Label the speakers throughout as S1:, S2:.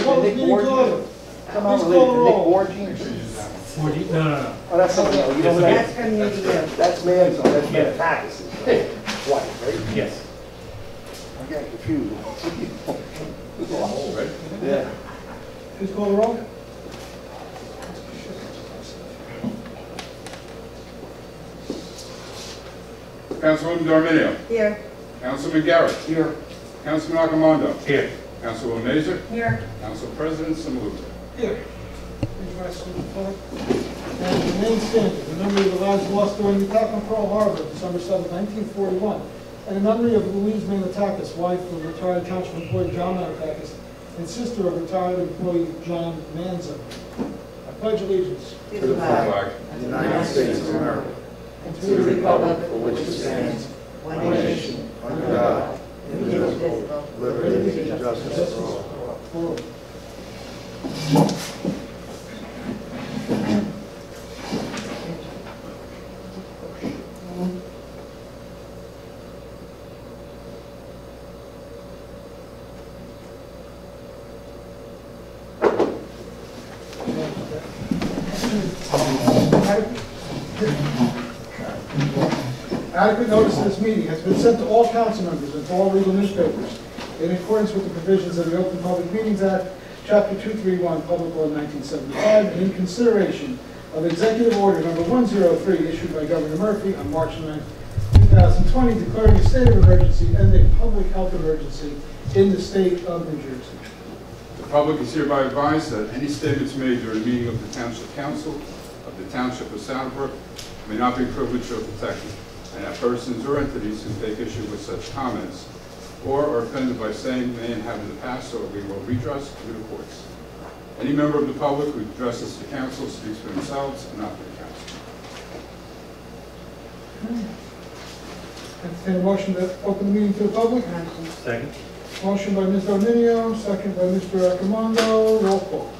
S1: Nick Ward? Come on, related to Nick Ward jeans?
S2: No.
S1: Oh, that's something else. You know what I
S3: That's from you.
S1: That's man's, that's Mattackis' wife, right?
S2: Yes.
S1: I'm getting confused.
S4: Right?
S1: Yeah.
S5: Please call the roll.
S4: Councilwoman D'Arminio.
S3: Here.
S4: Councilman Garrett.
S1: Here.
S4: Councilman Arcimondo.
S2: Here.
S4: Councilwoman Mazer.
S3: Here.
S4: Council President Samaluka.
S5: Here. Please rise to the flag. And remain standing. The memory of the lives lost during the attack on Pearl Harbor, December 7, 1941. And in memory of Louise Manitakis, wife of retired township employee John Manitakis, and sister of retired employee John Manzo. I pledge allegiance
S3: To the flag
S4: Flag.
S3: of the United States of America.
S5: and
S3: To the republic for which it stands, one nation, under God, indivisible, with liberty and justice for all.
S5: for Adequate notice of this meeting has been sent to all council members and to all legal newspapers in accordance with the provisions of the Open Public Meetings Act, Chapter 231, Public Law 1975, and in consideration of Executive Order Number 103 issued by Governor Murphy on March 9, 2020, declaring a state of emergency and a public health emergency in the state of New Jersey.
S4: The public is hereby advised that any statements made during a meeting of the Township Council of the Township of Soundbrook may not be privileged or protected, and that persons or entities who take issue with such comments or are offended by saying may and have in the past or will redress through the courts. Any member of the public who addresses the council speaks for themselves and not for the council.
S5: Entertain a motion to open the meeting to the public.
S2: Second.
S5: Motion by Ms. Arminio, second by Mr. Arcimondo. Roll call.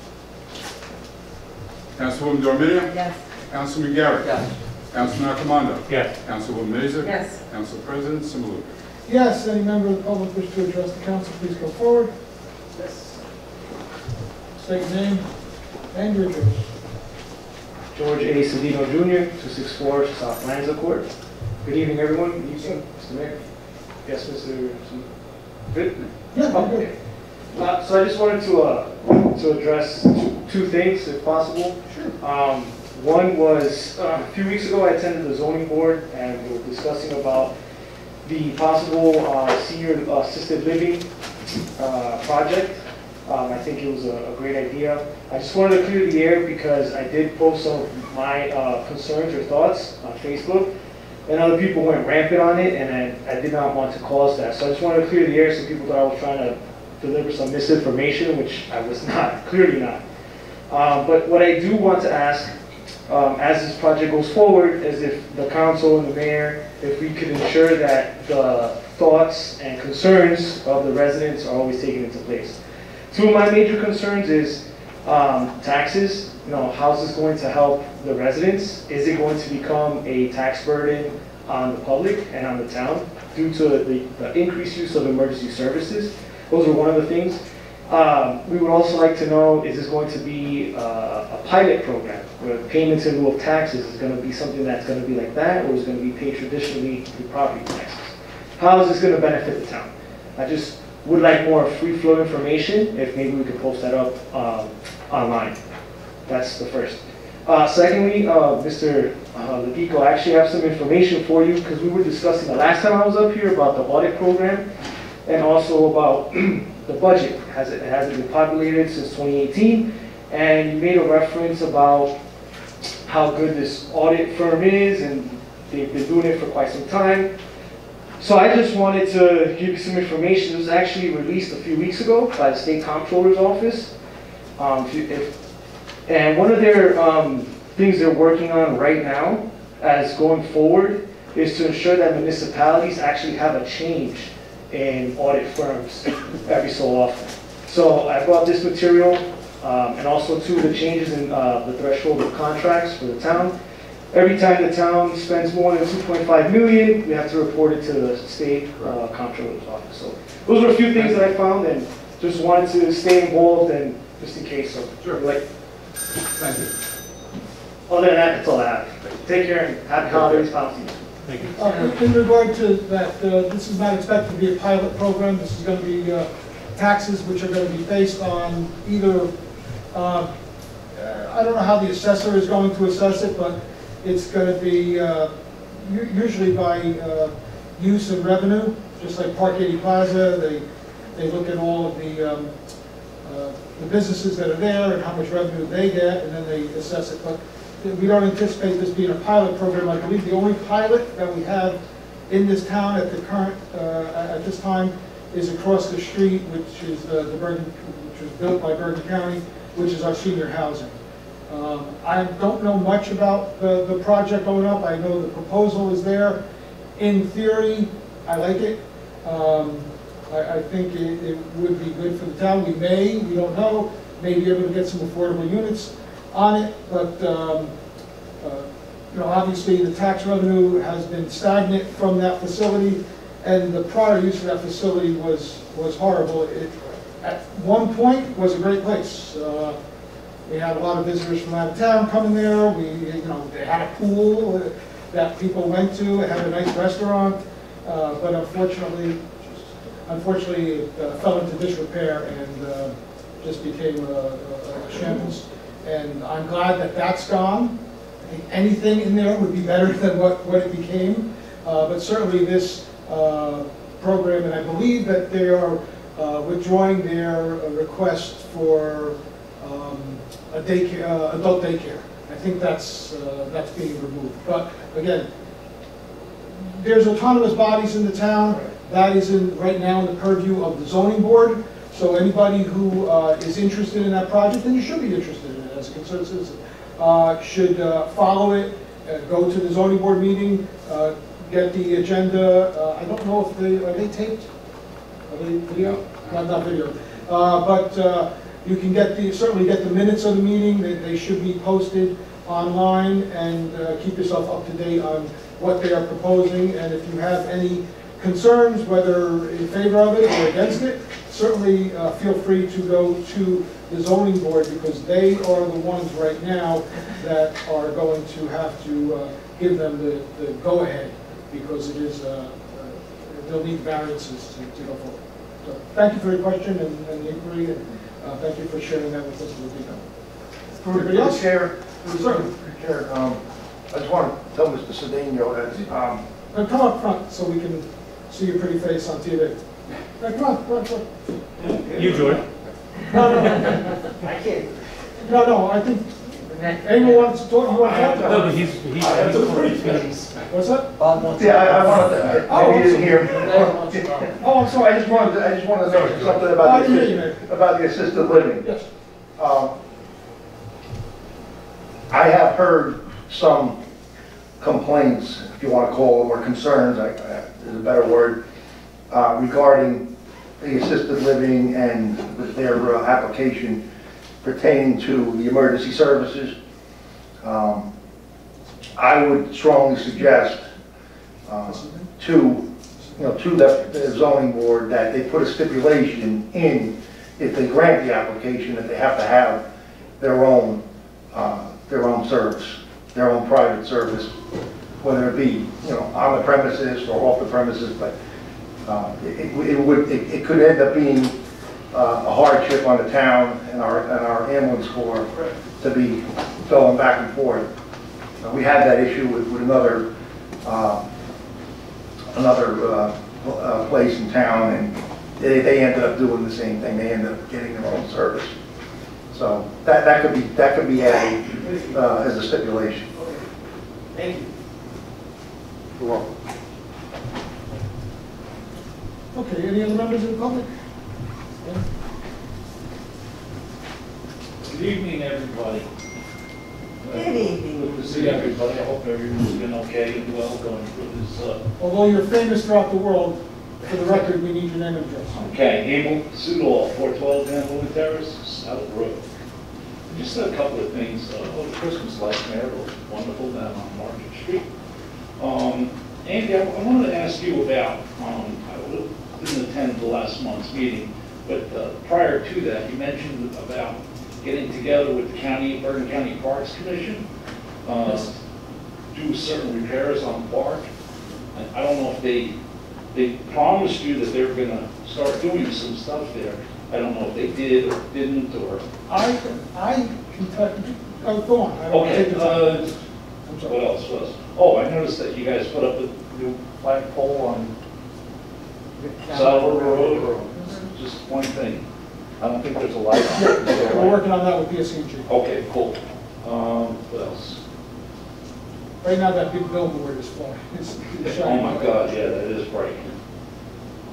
S4: Councilwoman D'Arminio.
S3: Yes.
S4: Councilman Garrett.
S1: Yes.
S4: Councilman Arcimondo.
S2: Yes.
S4: Councilwoman Mazer.
S3: Yes.
S4: Council President Samaluka.
S5: Yes, any member of the public wish to address the council, please go forward.
S1: Yes.
S5: State your name and your address.
S6: George A. Cedino Jr., 264 South Lanza Court. Good evening, everyone. Good evening, Mr. Mayor. Yes, Mr. Good?
S5: Yeah,
S6: Okay. So I just wanted to address two things, if possible.
S5: Sure.
S6: One was, a few weeks ago, I attended the zoning board, and we were discussing about the possible senior assisted living project. I think it was a great idea. I just wanted to clear the air because I did post some of my concerns or thoughts on Facebook, and other people went rampant on it, and I did not want to cause that. So I just wanted to clear the air. Some people thought I was trying to deliver some misinformation, which I was not, clearly not. But what I do want to ask, as this project goes forward, is if the council and the mayor, if we could ensure that the thoughts and concerns of the residents are always taken into place. Two of my major concerns is taxes. You know, how's this going to help the residents? Is it going to become a tax burden on the public and on the town due to the increased use of emergency services? Those are one of the things. We would also like to know, is this going to be a pilot program where payments in lieu of taxes is going to be something that's going to be like that, or is it going to be paid traditionally through property taxes? How is this going to benefit the town? I just would like more free-flow information, if maybe we could post that up online. That's the first. Secondly, Mr. Ladico, I actually have some information for you because we were discussing the last time I was up here about the audit program and also about the budget. It hasn't been populated since 2018, and you made a reference about how good this audit firm is, and they've been doing it for quite some time. So I just wanted to give you some information. It was actually released a few weeks ago by the State Comptroller's Office. And one of their things they're working on right now, as going forward, is to ensure that municipalities actually have a change in audit firms every so often. So I brought this material, and also too the changes in the threshold of contracts for the town. Every time the town spends more than 2.5 million, we have to report it to the State Comptroller's Office. So those are a few things that I found, and just wanted to stay involved and just in case, so.
S4: Sure.
S6: Like,
S4: Thank you.
S6: other than that, that's all I have. Take care and happy holidays, policy.
S2: Thank you.
S5: In regard to that, this is not expected to be a pilot program. This is going to be taxes which are going to be based on either, I don't know how the assessor is going to assess it, but it's going to be usually by use and revenue, just like Park 80 Plaza. They look at all of the businesses that are there and how much revenue they get, and then they assess it. But we don't anticipate this being a pilot program. I believe the only pilot that we have in this town at the current, at this time, is across the street, which is which was built by Bergen County, which is our senior housing. I don't know much about the project going up. I know the proposal is there. In theory, I like it. I think it would be good for the town. We don't know, may be able to get some affordable units on it, but obviously the tax revenue has been stagnant from that facility, and the prior use of that facility was horrible. It, at one point, was a great place. We had a lot of visitors from out of town coming there. They had a pool that people went to. It had a nice restaurant, but unfortunately, it fell into disrepair and just became a shambles. And I'm glad that that's gone. I think anything in there would be better than what it became. But certainly this program, and I believe that they are withdrawing their request for a daycare, adult daycare. I think that's being removed. But again, there's autonomous bodies in the town. That is right now in the purview of the zoning board. So anybody who is interested in that project, and you should be interested in it as a concerned citizen, should follow it, go to the zoning board meeting, get the agenda. I don't know if are they taped? Are they video? Not video. But you can certainly get the minutes of the meeting. They should be posted online, and keep yourself up to date on what they are proposing. And if you have any concerns, whether in favor of it or against it, certainly feel free to go to the zoning board, because they are the ones right now that are going to have to give them the go-ahead, because it is they'll need variances to go forward. So thank you for your question and the inquiry, and thank you for sharing that with us with the
S3: Anybody else? Chair, Chair, I just want to tell Mr. Cedeno that
S5: come up front so we can see your pretty face on TV. Come on.
S2: You, Jordan.
S5: No.
S1: I can't.
S5: No, I think anyone wants to talk. You want to talk?
S2: No, but he's.
S5: What's that?
S3: yeah, I wanted to, maybe you didn't hear.
S5: Oh, I'm sorry.
S3: I just wanted to know something about the assisted living.
S5: Yes.
S3: I have heard some complaints, if you want to call them, or concerns, is a better word, regarding the assisted living and their application pertaining to the emergency services. I would strongly suggest to the zoning board that they put a stipulation in, if they grant the application, that they have to have their own service, their own private service, whether it be on the premises or off the premises. But it could end up being a hardship on the town and our ambulance corps to be going back and forth. We had that issue with another place in town, and they ended up doing the same thing. They ended up getting their own service. So that could be added as a stipulation.
S1: Thank you.
S3: You're welcome.
S5: Okay, any other members of the public? Yeah.
S7: Good evening, everybody.
S8: Good evening.
S7: Good to see everybody. I hope everyone's been okay and well going through this.
S5: Although you're famous throughout the world, for the record, we need your name and address.
S7: Okay, Emil Sudol, 412 Van Hoven Terrace, South Road. Just a couple of things. The Christmas lights there were wonderful down on Market Street. Andy, I wanted to ask you about, I didn't attend the last month's meeting, But prior to that, you mentioned about getting together with the county, Bergen County Parks Commission, do certain repairs on the park. And I don't know if they promised you that they were gonna start doing some stuff there. I don't know if they did or didn't, or.
S5: I can tell, go on. I don't wanna take
S7: Okay,
S5: the time. I'm sorry.
S7: what else was? Oh, I noticed that you guys put up a new flagpole on South Road. Just one thing. I don't think there's a light on it.
S5: Yeah, we're working on that with PSCG.
S7: Okay, cool. What else?
S5: Right now, that big billboard is flying. It's
S7: Oh
S5: shining.
S7: my God, yeah, that is bright.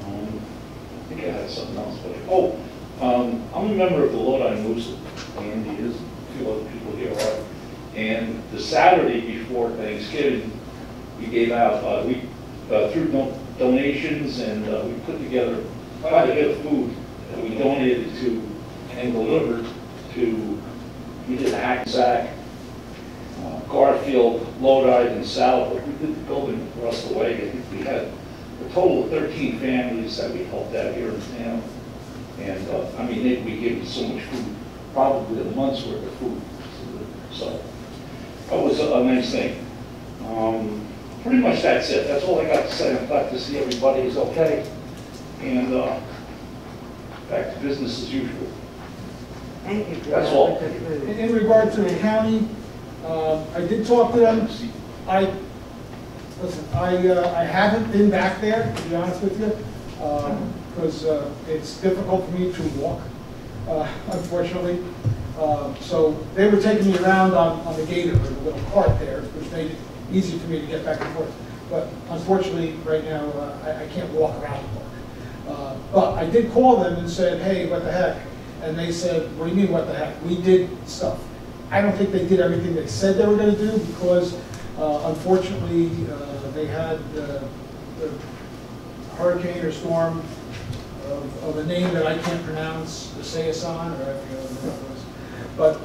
S7: I think I had something else, but, I'm a member of the Lodi Moose, Andy is, a few other people here are. And the Saturday before Thanksgiving, we gave out, through donations, and we put together quite a bit of food that we donated to and delivered to, we did Hackensack, Garfield, Lodi, and Salvo. We did the building across the way. I think we had a total of 13 families that we helped out here in town. And I mean, we gave them so much food, probably a month's worth of food. So that was a nice thing. Pretty much that's it. That's all I got to say. I'm glad to see everybody is okay. And back to business as usual.
S8: Thank you. for
S7: That's
S8: that.
S7: all.
S5: In regard to the county, I did talk to them. I haven't been back there, to be honest with you, because it's difficult for me to walk, unfortunately. So they were taking me around on the gator, or the little cart there, which made it easy for me to get back and forth. But unfortunately, right now, I can't walk around the park. But I did call them and said, hey, what the heck? And they said, what do you mean, what the heck? We did stuff. I don't think they did everything they said they were going to do because, unfortunately, they had the hurricane or storm of a name that I can't pronounce, the Sayasan, or I forget what it was. But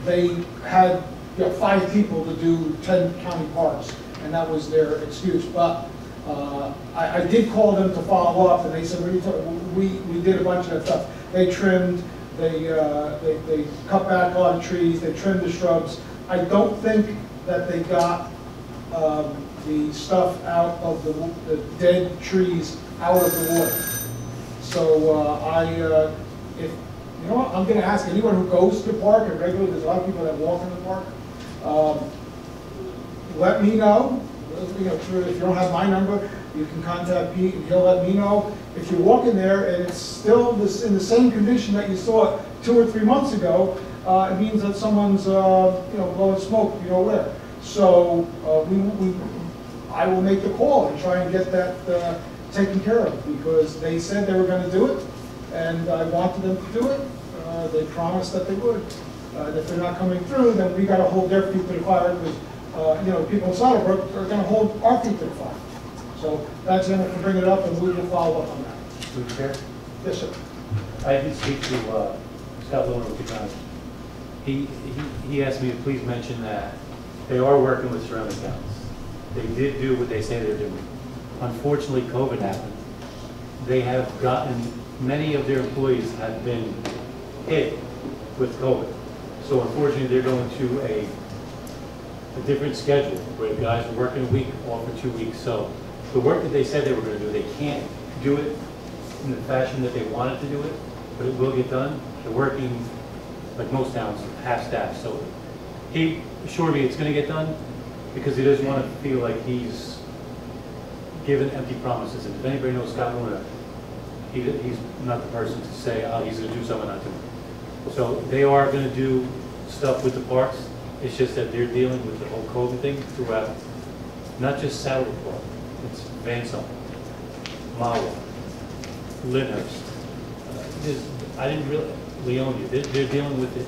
S5: they had 5 people to do 10 county parks, and that was their excuse. But I did call them to follow up, and they said, we did a bunch of that stuff. They trimmed, they cut back on trees, they trimmed the shrubs. I don't think that they got the stuff out of the dead trees out of the water. So if you know what, I'm going to ask anyone who goes to the park and regularly, there's a lot of people that walk in the park. Let me know. You know, if you don't have my number, you can contact Pete and he'll let me know. If you're walking there and it's still in the same condition that you saw it 2 or 3 months ago, it means that someone's blowing smoke, where. So I will make the call and try and get that taken care of because they said they were going to do it, and I wanted them to do it. They promised that they would. And if they're not coming through, then we got to hold their feet to the fire because people in Saddlebrook are going to hold our feet to the fire. So that's them for bringing it up, and we will follow up on that.
S2: Through the chair.
S5: Yes, sir.
S2: I did speak to Scott Lowen of Brook Township. He asked me to please mention that they are working with surrounding towns. They did do what they say they're doing. Unfortunately, COVID happened. They have gotten, many of their employees have been hit with COVID. So unfortunately, they're going to a different schedule where the guys are working a week, off for 2 weeks. So the work that they said they were going to do, they can't do it in the fashion that they wanted to do it, but it will get done. They're working, like most towns, half-staff. So he assured me it's going to get done because he doesn't want to feel like he's given empty promises. And if anybody knows Scott Luna, he's not the person to say, oh, he's going to do something not doing. So they are going to do stuff with the parks. It's just that they're dealing with the whole COVID thing throughout, not just Saddle Park. It's Vansel, Mawa, Lyndhurst. I didn't really, Leonia. They're dealing with it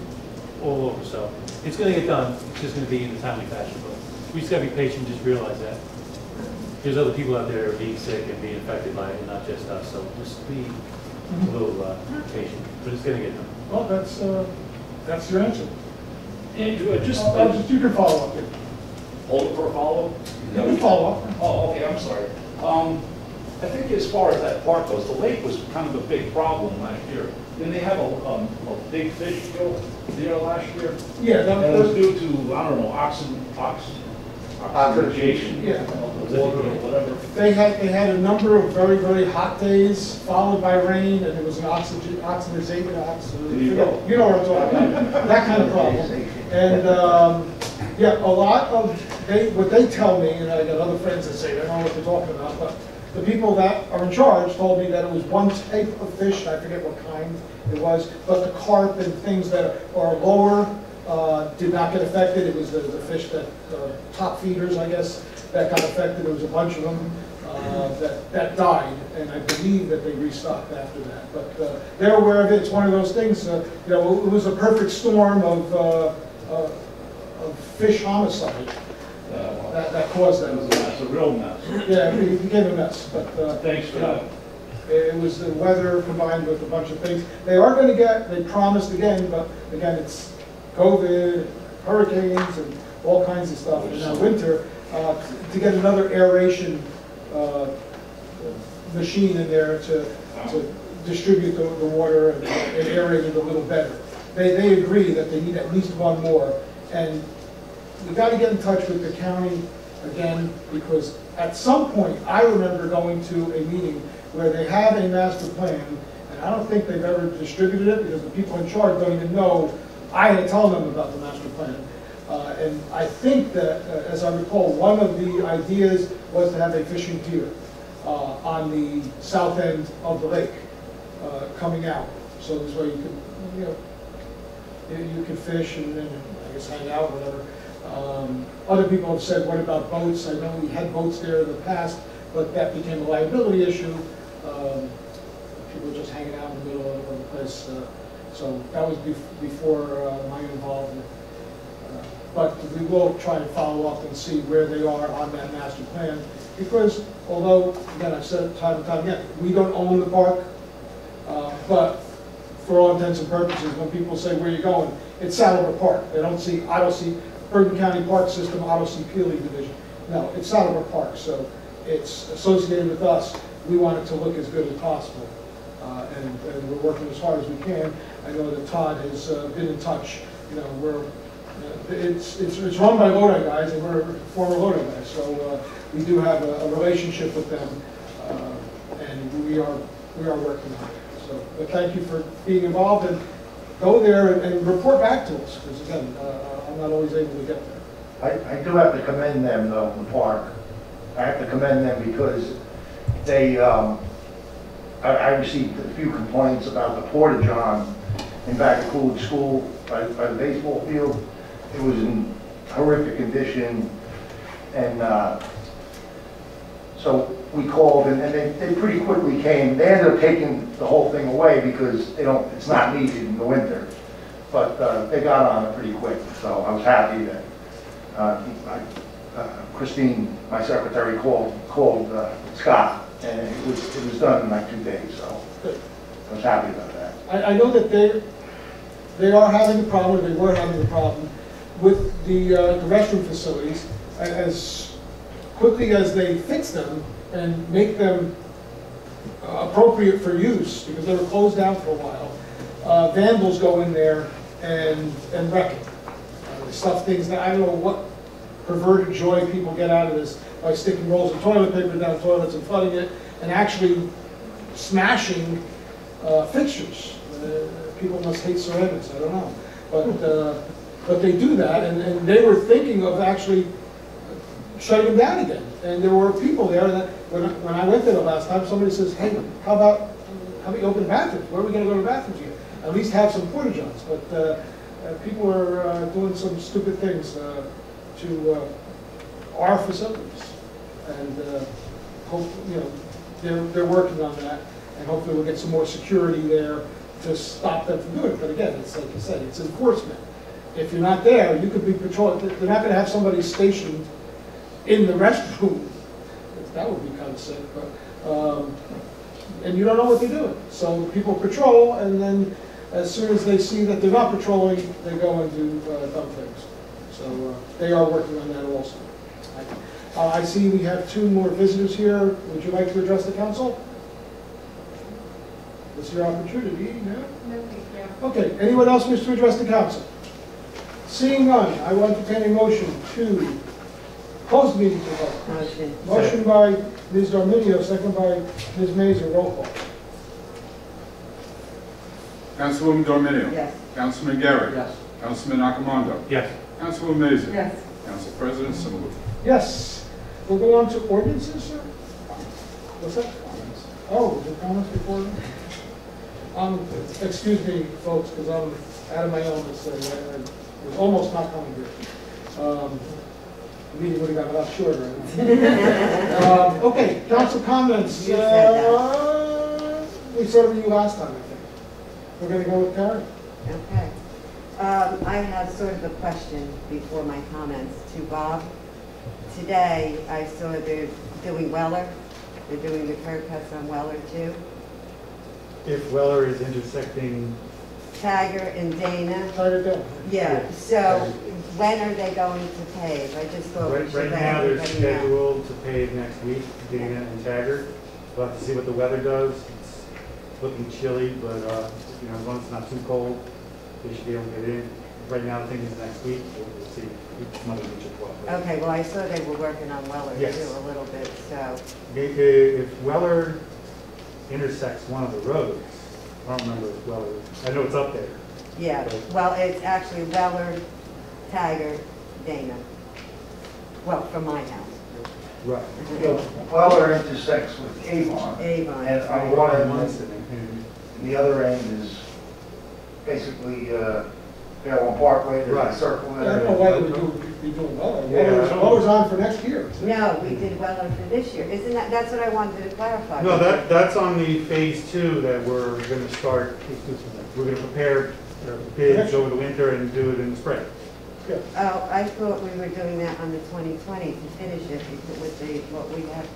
S2: all over. So it's going to get done. It's just going to be in a timely fashion. But we just got to be patient. Just realize that there's other people out there that are being sick and being affected by it, not just us. So just be a little patient. But it's going to get done.
S5: Well, that's your answer.
S7: Andrew,
S5: You can follow up.
S7: hold it for a follow-up?
S5: You can follow up.
S7: Oh, okay, I'm sorry. I think as far as that park goes, the lake was kind of a big problem last year. Didn't they have a big fish kill there last year?
S5: Yeah,
S7: And it was due to, I don't know, oxidation
S5: Yeah.
S7: of the water or whatever.
S5: They had a number of very, very hot days followed by rain, and it was an oxidization, you know what I'm talking about, that kind of problem. And, yeah, a lot of, what they tell me, and I got other friends that say they don't know what they're talking about, but the people that are in charge told me that it was one type of fish, I forget what kind it was, but the carp and things that are lower did not get affected. It was the fish that, top feeders, I guess, that got affected. There was a bunch of them that died, and I believe that they restocked after that. But they're aware of it. It's one of those things, you know, it was a perfect storm of fish homicide that caused that.
S7: It's a real mess.
S5: Yeah, it became a mess, but.
S7: Thanks for that.
S5: It was the weather combined with a bunch of things. They are going to get, they promised again, but again, it's COVID, hurricanes, and all kinds of stuff, and now winter, to get another aeration machine in there to distribute the water and aerate it a little better. They agree that they need at least one more, and we got to get in touch with the county again, because at some point, I remember going to a meeting where they have a master plan, and I don't think they've ever distributed it, because the people in charge don't even know. I had to tell them about the master plan. And I think that, as I recall, one of the ideas was to have a fishing pier on the south end of the lake coming out. So this way you could, you know, you could fish and then, I guess, hang out, whatever. Other people have said, what about boats? I know we had boats there in the past, but that became a liability issue. People were just hanging out in the middle of the place. So that was before my involvement. But we will try to follow up and see where they are on that master plan. Because although, again, I've said it time and time again, we don't own the park, but for all intents and purposes, when people say, where are you going? It's Saddlebrook Park. They don't see, I don't see Bergen County Park System, I don't see Peely Division. No, it's Saddlebrook Park, so it's associated with us. We want it to look as good as possible. And we're working as hard as we can. I know that Todd has been in touch. You know, it's run by Lodi guys, and we're former Lodi guys, so we do have a relationship with them, and we are working on it. So, but thank you for being involved, and go there and report back to us, because again, I'm not always able to get there.
S3: I do have to commend them, though, the park. I have to commend them because they, I received a few complaints about the porta-john in back of Coolidge School by the baseball field. It was in horrific condition, and so we called, and they pretty quickly came. They ended up taking the whole thing away because it's not needed in the winter. But they got on it pretty quick, so I was happy that Christine, my secretary, called Scott, and it was done in like 2 days. So I was happy about that.
S5: I know that they are having a problem, or they were having a problem with the restroom facilities. As quickly as they fix them and make them appropriate for use, because they were closed down for a while, vandals go in there and wreck it. They stuff things that I don't know what perverted joy people get out of this by sticking rolls of toilet paper down toilets and flooding it, and actually smashing fixtures. People must hate ceramics, I don't know. But they do that, and they were thinking of actually shutting them down again. And there were people there that, when I went there the last time, somebody says, hey, how about you open the bathrooms? Where are we going to go to the bathrooms here? At least have some porta-johns. But people are doing some stupid things to our facilities. And hope, you know, they're working on that, and hopefully we'll get some more security there to stop them from doing it. But again, it's like you said, it's enforcement. If you're not there, you could be patrolling. They're not going to have somebody stationed in the restroom. That would be kind of sick. But and you don't know what they're doing. So people patrol, and then as soon as they see that they're not patrolling, they go and do dumb things. So they are working on that also. I see we have two more visitors here. Would you like to address the council? This is your opportunity, no?
S9: No, thank you.
S5: Okay, anyone else wish to address the council? Seeing none, I will entertain a motion to close the meeting to vote.
S8: Motion.
S5: Motion by Ms. Darminio, second by Ms. Mazer, roll call.
S4: Councilwoman Dorminio.
S8: Yes.
S4: Councilman Garrett.
S1: Yes.
S4: Councilman Akamondo.
S2: Yes.
S4: Councilwoman Mazer.
S8: Yes.
S4: Council President Simulu.
S5: Yes. We'll go on to ordinances, sir? What's that? Oh, is there comments before? Excuse me, folks, because I'm out of my element, I was almost not coming here. The meeting would have got a lot shorter. Okay, council comments.
S8: You said that.
S5: We started with you last time, I think. We're going to go with Karen.
S8: Okay. I have sort of a question before my comments to Bob. Today, I saw they're doing Weller. They're doing the curb cuts on Weller too.
S2: If Weller is intersecting,
S8: Tiger and Dana.
S5: Tiger Dale.
S8: Yeah, so when are they going to pave? I just thought we
S2: right
S8: should let
S2: now they're
S8: everybody know.
S2: scheduled to pave next week, Dana and Taggart. We'll have to see what the weather does. It's looking chilly, but you know, as long as it's not too cold, they should be able to get in. Right now, I think it's next week. We'll see. Monday, Tuesday, 12.
S8: Okay, well, I saw they were working on Weller
S2: Yes.
S8: too a little bit, so.
S2: If Weller intersects one of the roads, I don't remember if Weller, I know it's up there.
S8: Yeah, well, it's actually Weller, Tiger, Dana. Well, from my house.
S2: Right.
S3: Weller intersects with Avon.
S8: Avon.
S3: And on
S8: right.
S3: one end, and the other end is basically, Fairlawn Parkway, there's
S2: Right.
S3: a circle
S5: I don't know
S3: there.
S5: why we'd be doing Weller.
S2: Yeah,
S5: Weller's on for next year.
S8: No, we did Weller for this year. Isn't that, that's what I wanted to clarify.
S2: No, that's on the phase 2 that we're going to start. We're going to prepare bids over the winter and do it in the spring.
S5: Yeah.
S8: Oh, I thought we were doing that on the 2020 to finish it with the, what we have.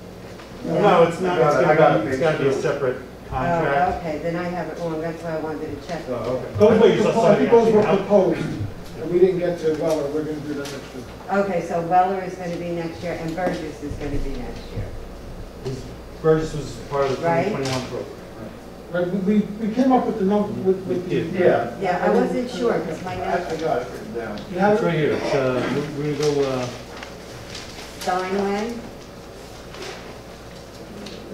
S2: No, it's not.
S3: I got it.
S2: It's got to be a separate
S8: Oh,
S2: contract.
S8: okay, then I have it wrong. That's why I wanted to check.
S2: Oh, okay.
S5: Those
S2: Wait, you
S5: were
S2: saw
S5: proposed- I think those were
S2: something
S5: proposed, and we didn't get to Weller. We're going to do that next year.
S8: Okay, so Weller is going to be next year and Burgess is going to be next year.
S2: Burgess was part of the
S8: Right.
S2: 2021 program.
S5: Right, we came up with the number, with the.
S3: Yeah.
S8: Yeah, I wasn't sure because my
S3: I
S8: notes
S3: got it written down.
S5: You have
S2: It's
S5: it?
S2: right here. It's, we're going to go
S8: Steinway.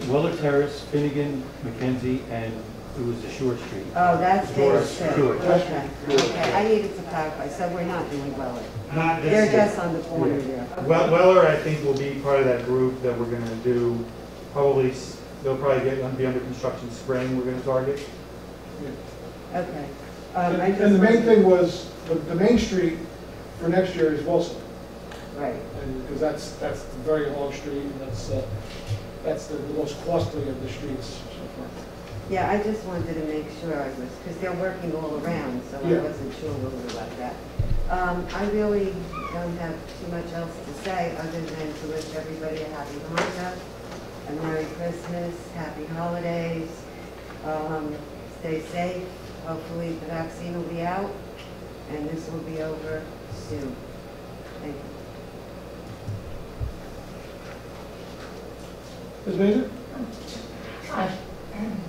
S2: Weller Terrace, Finnegan, Mackenzie, and it was the Shore Street.
S8: Oh, that's
S2: George,
S8: theirs too.
S2: George.
S8: Okay, okay. I needed to clarify. So we're not doing Weller.
S2: Not this
S8: They're
S2: year.
S8: just on the corner there.
S2: Weller, I think, will be part of that group that we're going to do, probably, they'll probably be under construction spring, we're going to target.
S8: Okay.
S5: And the main thing was, the main street for next year is Wilson.
S8: Right.
S5: And, because that's a very long street, and that's the most costly of the streets so far.
S8: Yeah, I just wanted to make sure I was, because they're working all around, so I
S5: Yeah.
S8: wasn't sure we were like that. I really don't have too much else to say other than to wish everybody a happy Hanukkah, a Merry Christmas, Happy Holidays. Stay safe. Hopefully the vaccine will be out and this will be over soon. Thank you.
S5: Ms. Mazer?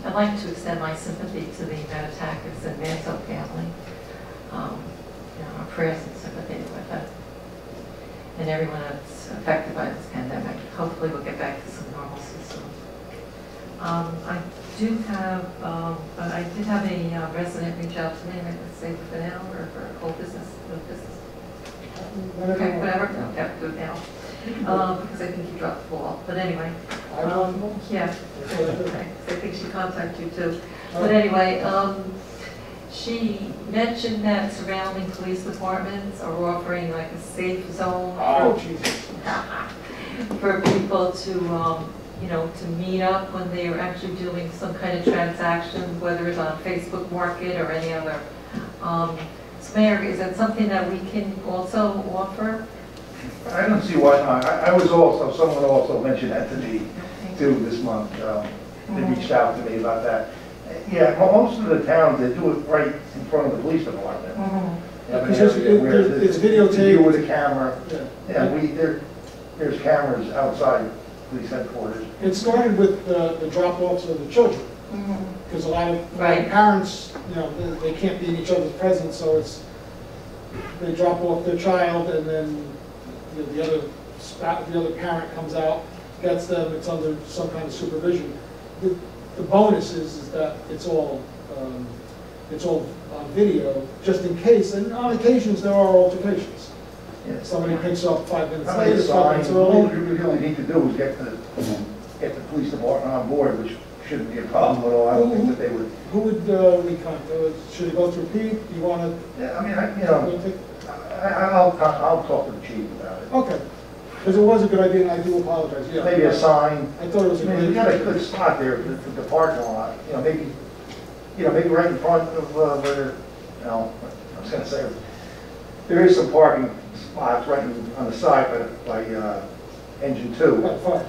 S9: I'd like to extend my sympathy to the Metatakis and Manso family. Our prayers and sympathy with it. And everyone that's affected by this pandemic. Hopefully we'll get back to some normalcy soon. I did have a resident reach out to me, and I could say for now, or for whole business, no business. Okay, whatever, no, have to do it now. Because I think you dropped the ball. But anyway, yeah, okay, I think she contacted you too. But anyway, she mentioned that surrounding police departments are offering like a safe zone
S5: Oh, Jesus.
S9: for people to, to meet up when they are actually doing some kind of transaction, whether it's on Facebook Market or any other. So Mayor, is that something that we can also offer?
S3: I don't see why not. Someone also mentioned that to me too this month. They reached out to me about that. Yeah, most of the towns, they do it right in front of the police department. They have an
S5: Because
S3: area where
S5: it's
S3: you
S5: videotaped.
S3: with a camera.
S5: Yeah.
S3: Yeah, there's cameras outside police headquarters.
S5: It started with the drop-offs of the children, because a lot of parents, you know, they can't be in each other's presence, so they drop off their child, and then you know, the other parent comes out, gets them, it's under some kind of supervision. The bonus is that it's all on video, just in case, and on occasions there are altercations.
S3: Yeah.
S5: Somebody picks up 5 minutes
S3: I mean,
S5: later, 5 minutes
S3: all
S5: early.
S3: you really need to do is get the police department on board, which shouldn't be a problem at all. I don't think that they would.
S5: Who would we contact? Should it go through Pete? Do you want to?
S3: Yeah, I mean, I'll talk to the chief about it.
S5: Okay, because it was a good idea, and I do apologize. Yeah,
S3: Maybe a sign.
S5: I thought it was a
S3: I mean,
S5: good
S3: we got a
S5: idea.
S3: good spot there for the parking lot. Maybe right in front of where, I was gonna say, there is some parking spots right on the side by engine 2.
S5: Right, fine.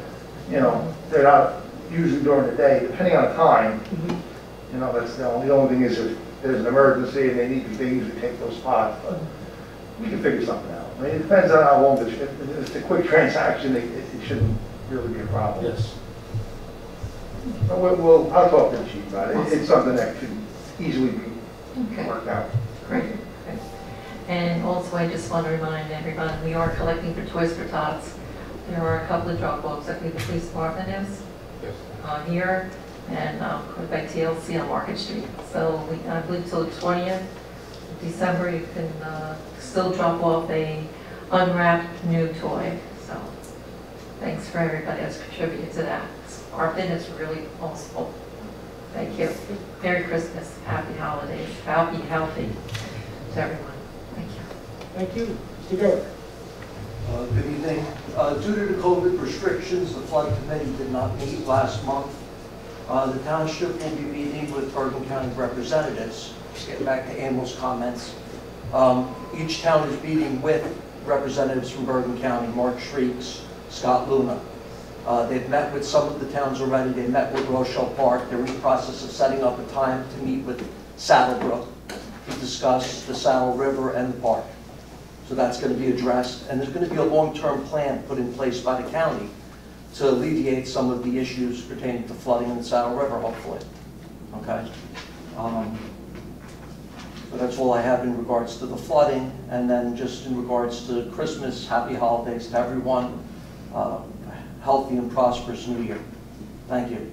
S3: They're not usually during the day, depending on the time. That's the only thing is if there's an emergency and they usually take those spots, but we can figure something out. I mean, it depends on how long, if it's a quick transaction, it shouldn't really be a problem.
S5: Yes.
S3: But I'll talk to the chief about it. It's something that could easily be worked out.
S9: Great. Great. And also, I just want to remind everyone, we are collecting for Toys for Tots. There are a couple of drop-offs that the police department is here, and by TLC on Market Street. So I believe till the 20th of December, you can still drop off a unwrapped new toy. So thanks for everybody that's contributed to that. Our bin is really almost full. Thank you. Merry Christmas, happy holidays, happy, healthy to everyone. Thank you.
S5: Thank you. Mr. Garrett.
S10: Good evening. Due to the COVID restrictions, the flood committee did not meet last month. The township will be meeting with Bergen County representatives. Just getting back to Emil's comments. Each town is meeting with representatives from Bergen County, Mark Shrieks, Scott Luna. They've met with some of the towns already. They met with Rochelle Park. They're in the process of setting up a time to meet with Saddlebrook to discuss the Saddle River and the park. So that's going to be addressed. And there's going to be a long-term plan put in place by the county to alleviate some of the issues pertaining to flooding in the Saddle River, hopefully. Okay? So that's all I have in regards to the flooding. And then just in regards to Christmas, happy holidays to everyone. Healthy and prosperous New Year. Thank you.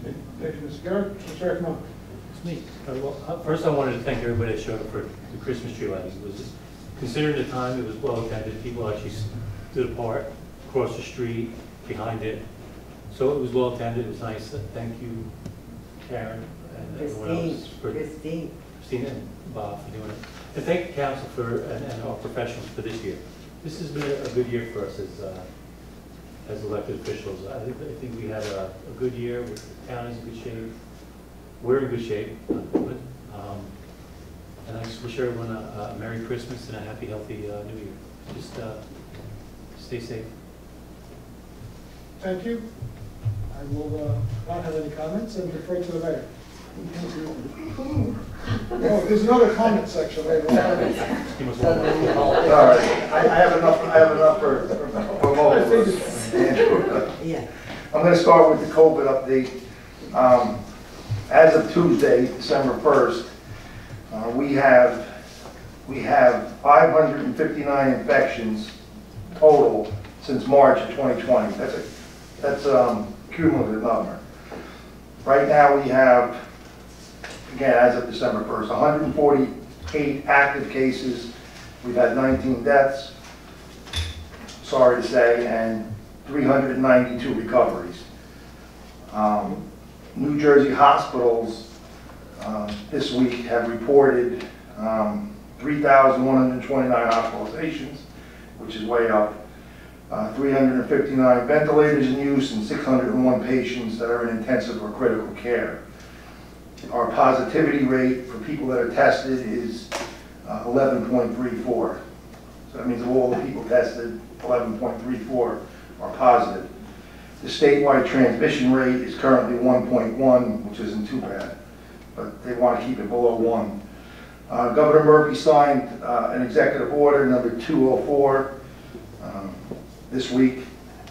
S5: Okay. Thank you, Mr. Garrett. Mr. Ekman.
S2: It's me. Well, first I wanted to thank everybody that showed up for the Christmas tree lighting. It was, considering the time, it was well attended. People actually stood apart, across the street, behind it. So it was well attended. It was nice. Thank you, Karen, and everyone else for Christine and Bob for doing it. And thank the council and our professionals for this year. This has been a good year for us as elected officials. I think we had a good year. The town is in good shape. We're in good shape. And I just wish everyone a Merry Christmas and a happy, healthy New Year. Just stay safe.
S5: Thank you. I will not have any comments and defer to the mayor. Oh, there's another comment section later on.
S3: All right, I have enough for both.
S8: Yeah.
S3: I'm going to start with the COVID update. As of Tuesday, December 1st, we have 559 infections total since March of 2020. That's a cumulative number. Right now we have, again, as of December 1st, 148 active cases. We've had 19 deaths, sorry to say, and 392 recoveries. New Jersey hospitals this week have reported 3,129 hospitalizations, which is way up. 359 ventilators in use and 601 patients that are in intensive or critical care. Our positivity rate for people that are tested is 11.34. So that means of all the people tested, 11.34 are positive. The statewide transmission rate is currently 1.1, which isn't too bad, but they want to keep it below 1. Governor Murphy signed an executive order number 204 this week.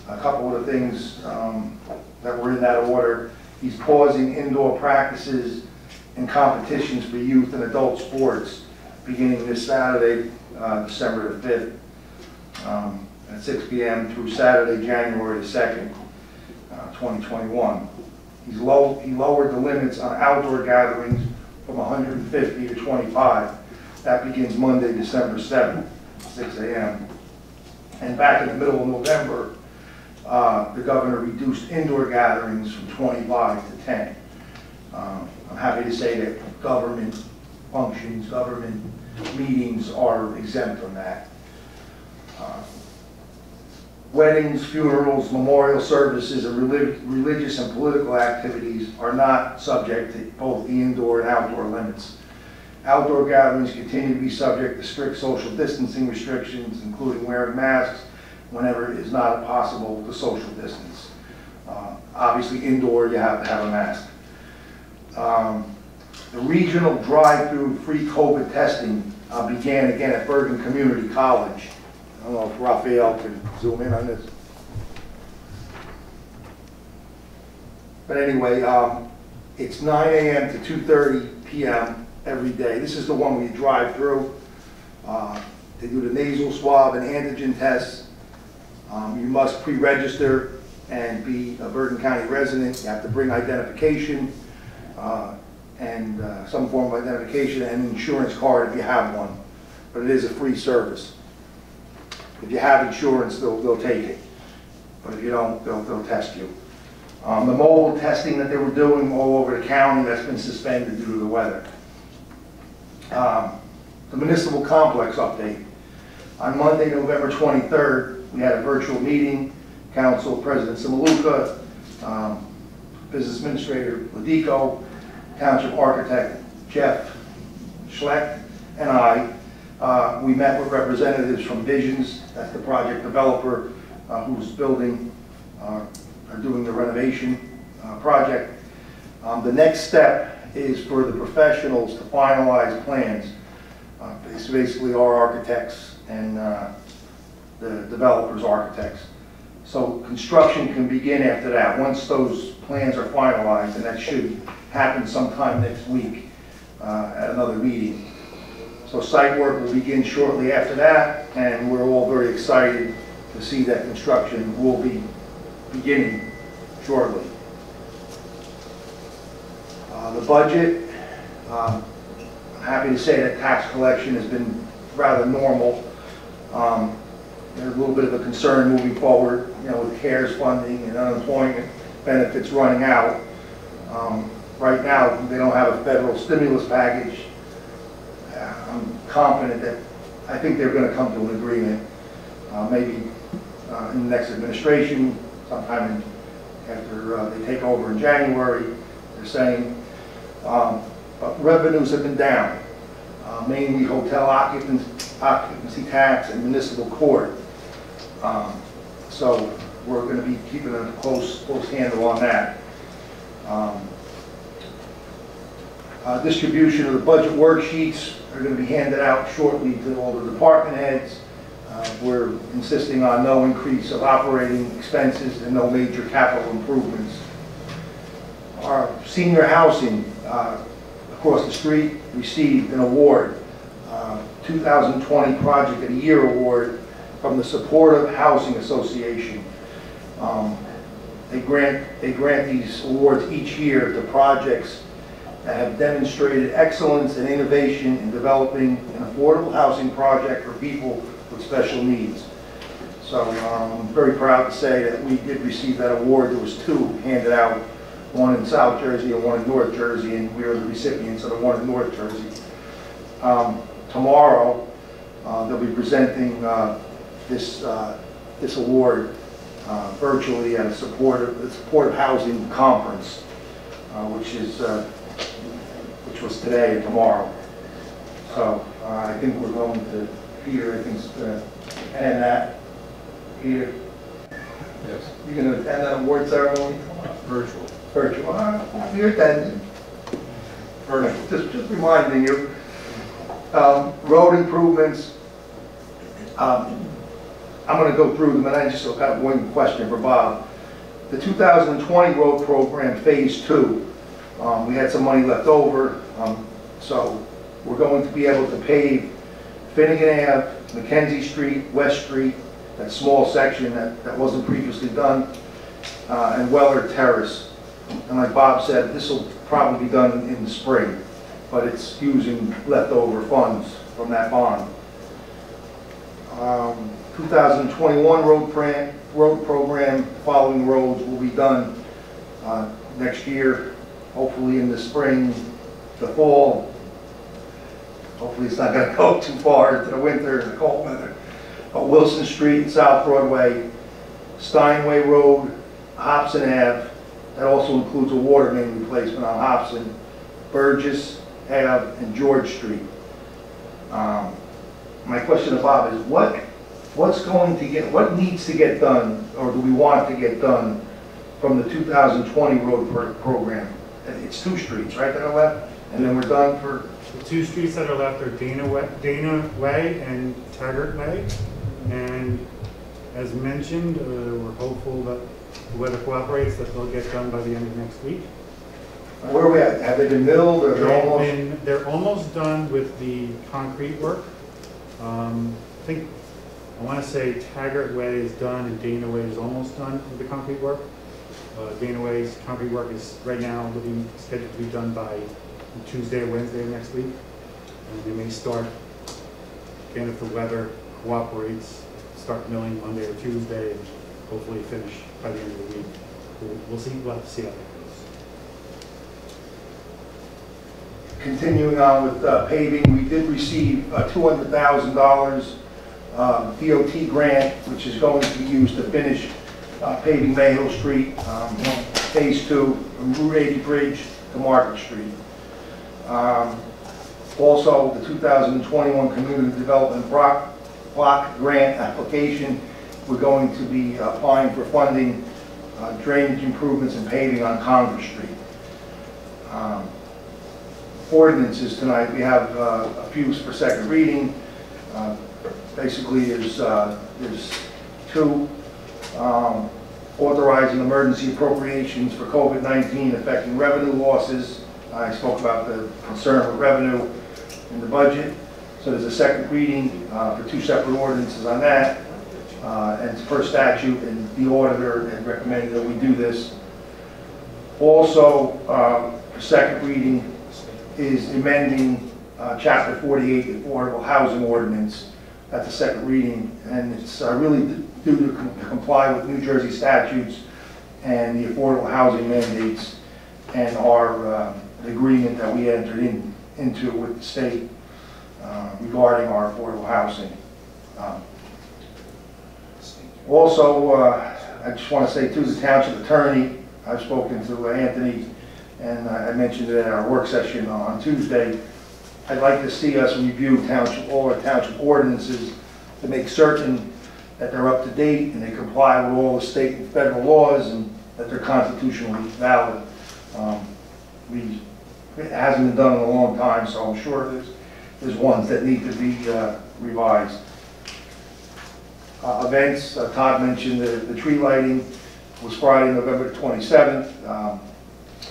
S3: A couple of the things that were in that order. He's pausing indoor practices and competitions for youth and adult sports beginning this Saturday, December the 5th, at 6 p.m. through Saturday, January the 2nd, 2021. He lowered the limits on outdoor gatherings from 150 to 25. That begins Monday, December 7th, 6 a.m. And back in the middle of November, the governor reduced indoor gatherings from 25 to 10. I'm happy to say that government functions, government meetings are exempt from that. Weddings, funerals, memorial services, and religious and political activities are not subject to both the indoor and outdoor limits. Outdoor gatherings continue to be subject to strict social distancing restrictions, including wearing masks whenever it is not possible to social distance. Obviously, indoor, you have to have a mask. The regional drive-through free COVID testing began again at Bergen Community College. I don't know if Raphael can zoom in on this. But anyway, it's 9 a.m. to 2:30 p.m. every day. This is the one where you drive through. They do the nasal swab and antigen tests. You must pre-register and be a Bergen County resident. You have to bring identification and some form of identification and an insurance card if you have one. But it is a free service. If you have insurance, they'll take it. But if you don't, they'll test you. The mobile testing that they were doing all over the county, that's been suspended due to the weather. The Municipal Complex update. On Monday, November 23rd, we had a virtual meeting. Council President Simaluka, Business Administrator Ladico, Township Architect Jeff Schlecht, and I. We met with representatives from Visions, that's the project developer who's building or doing the renovation project. The next step is for the professionals to finalize plans. It's basically our architects and the developer's architects. So construction can begin after that, once those plans are finalized, and that should happen sometime next week at another meeting. So site work will begin shortly after that, and we're all very excited to see that construction will be beginning shortly. The budget, I'm happy to say that tax collection has been rather normal. There's a little bit of a concern moving forward, with CARES funding and unemployment benefits running out. Right now, they don't have a federal stimulus package. I'm confident that I think they're going to come to an agreement, maybe in the next administration, sometime after they take over in January, they're saying. But revenues have been down, mainly hotel occupancy tax and municipal court. So we're going to be keeping a close handle on that. Distribution of the budget worksheets are going to be handed out shortly to all the department heads. We're insisting on no increase of operating expenses and no major capital improvements. Our senior housing across the street received an award, 2020 Project of the Year award from the Supportive Housing Association. They grant these awards each year to projects that have demonstrated excellence and innovation in developing an affordable housing project for people with special needs. So I'm very proud to say that we did receive that award. There was two handed out, one in South Jersey and one in North Jersey, and we were the recipients of the one in North Jersey. Tomorrow, they'll be presenting this award virtually at a supportive housing conference, which was today and tomorrow. So I think we're going to Peter. I think and that Peter.
S4: Yes.
S3: You're going to attend that award ceremony?
S4: Virtual.
S3: Virtual. You're attending.
S4: Virtual.
S3: Just reminding you. Road improvements. I'm going to go through them, and I just got one question for Bob. The 2020 road program, Phase 2, we had some money left over, so we're going to be able to pave Finnegan Ave, Mackenzie Street, West Street, that small section that wasn't previously done, and Weller Terrace. And like Bob said, this will probably be done in the spring, but it's using leftover funds from that bond. 2021 road program, following roads will be done next year, hopefully in the spring, the fall. Hopefully it's not going to go too far into the winter and the cold weather. Wilson Street, South Broadway, Steinway Road, Hobson Ave. That also includes a water main replacement on Hobson, Burgess Ave, and George Street. My question to Bob is, what needs to get done, or do we want to get done from the 2020 road program? It's 2 streets, right, that are left, and then we're done for.
S11: The 2 streets that are left are Dana Way and Taggart Way. And as mentioned, we're hopeful that the weather cooperates, that they'll get done by the end of next week.
S3: Where are we at? Have they been milled, or
S11: they're almost done with the concrete work. I want to say Taggart Way is done and Dana Way is almost done with the concrete work. Dana Way's concrete work is right now looking scheduled to be done by Tuesday or Wednesday of next week. And they may start, again, if the weather cooperates, start milling Monday or Tuesday and hopefully finish by the end of the week. We'll see, we'll have to see how that goes.
S3: Continuing on with paving, we did receive $200,000 DOT grant, which is going to be used to finish paving Mayhill Street, Phase 2, from Route 80 Bridge to Market Street. Also, the 2021 Community Development Block Grant application, we're going to be applying for funding drainage improvements and paving on Congress Street. Ordinances tonight, we have a few for second reading. Basically, there's 2 authorizing emergency appropriations for COVID-19 affecting revenue losses. I spoke about the concern with revenue in the budget. So there's a second reading for 2 separate ordinances on that. And it's per statute, and the auditor had recommended that we do this. Also, the second reading is amending Chapter 48, the Affordable Housing Ordinance. That's a second reading, and it's really due to comply with New Jersey statutes and the affordable housing mandates and our agreement that we entered into with the state regarding our affordable housing. Also, I just want to say to the township attorney, I've spoken to Anthony, and I mentioned it at our work session on Tuesday. I'd like to see us review all our township ordinances to make certain that they're up to date and they comply with all the state and federal laws and that they're constitutionally valid. It hasn't been done in a long time, so I'm sure there's ones that need to be revised. Events, Todd mentioned the tree lighting was Friday, November 27th.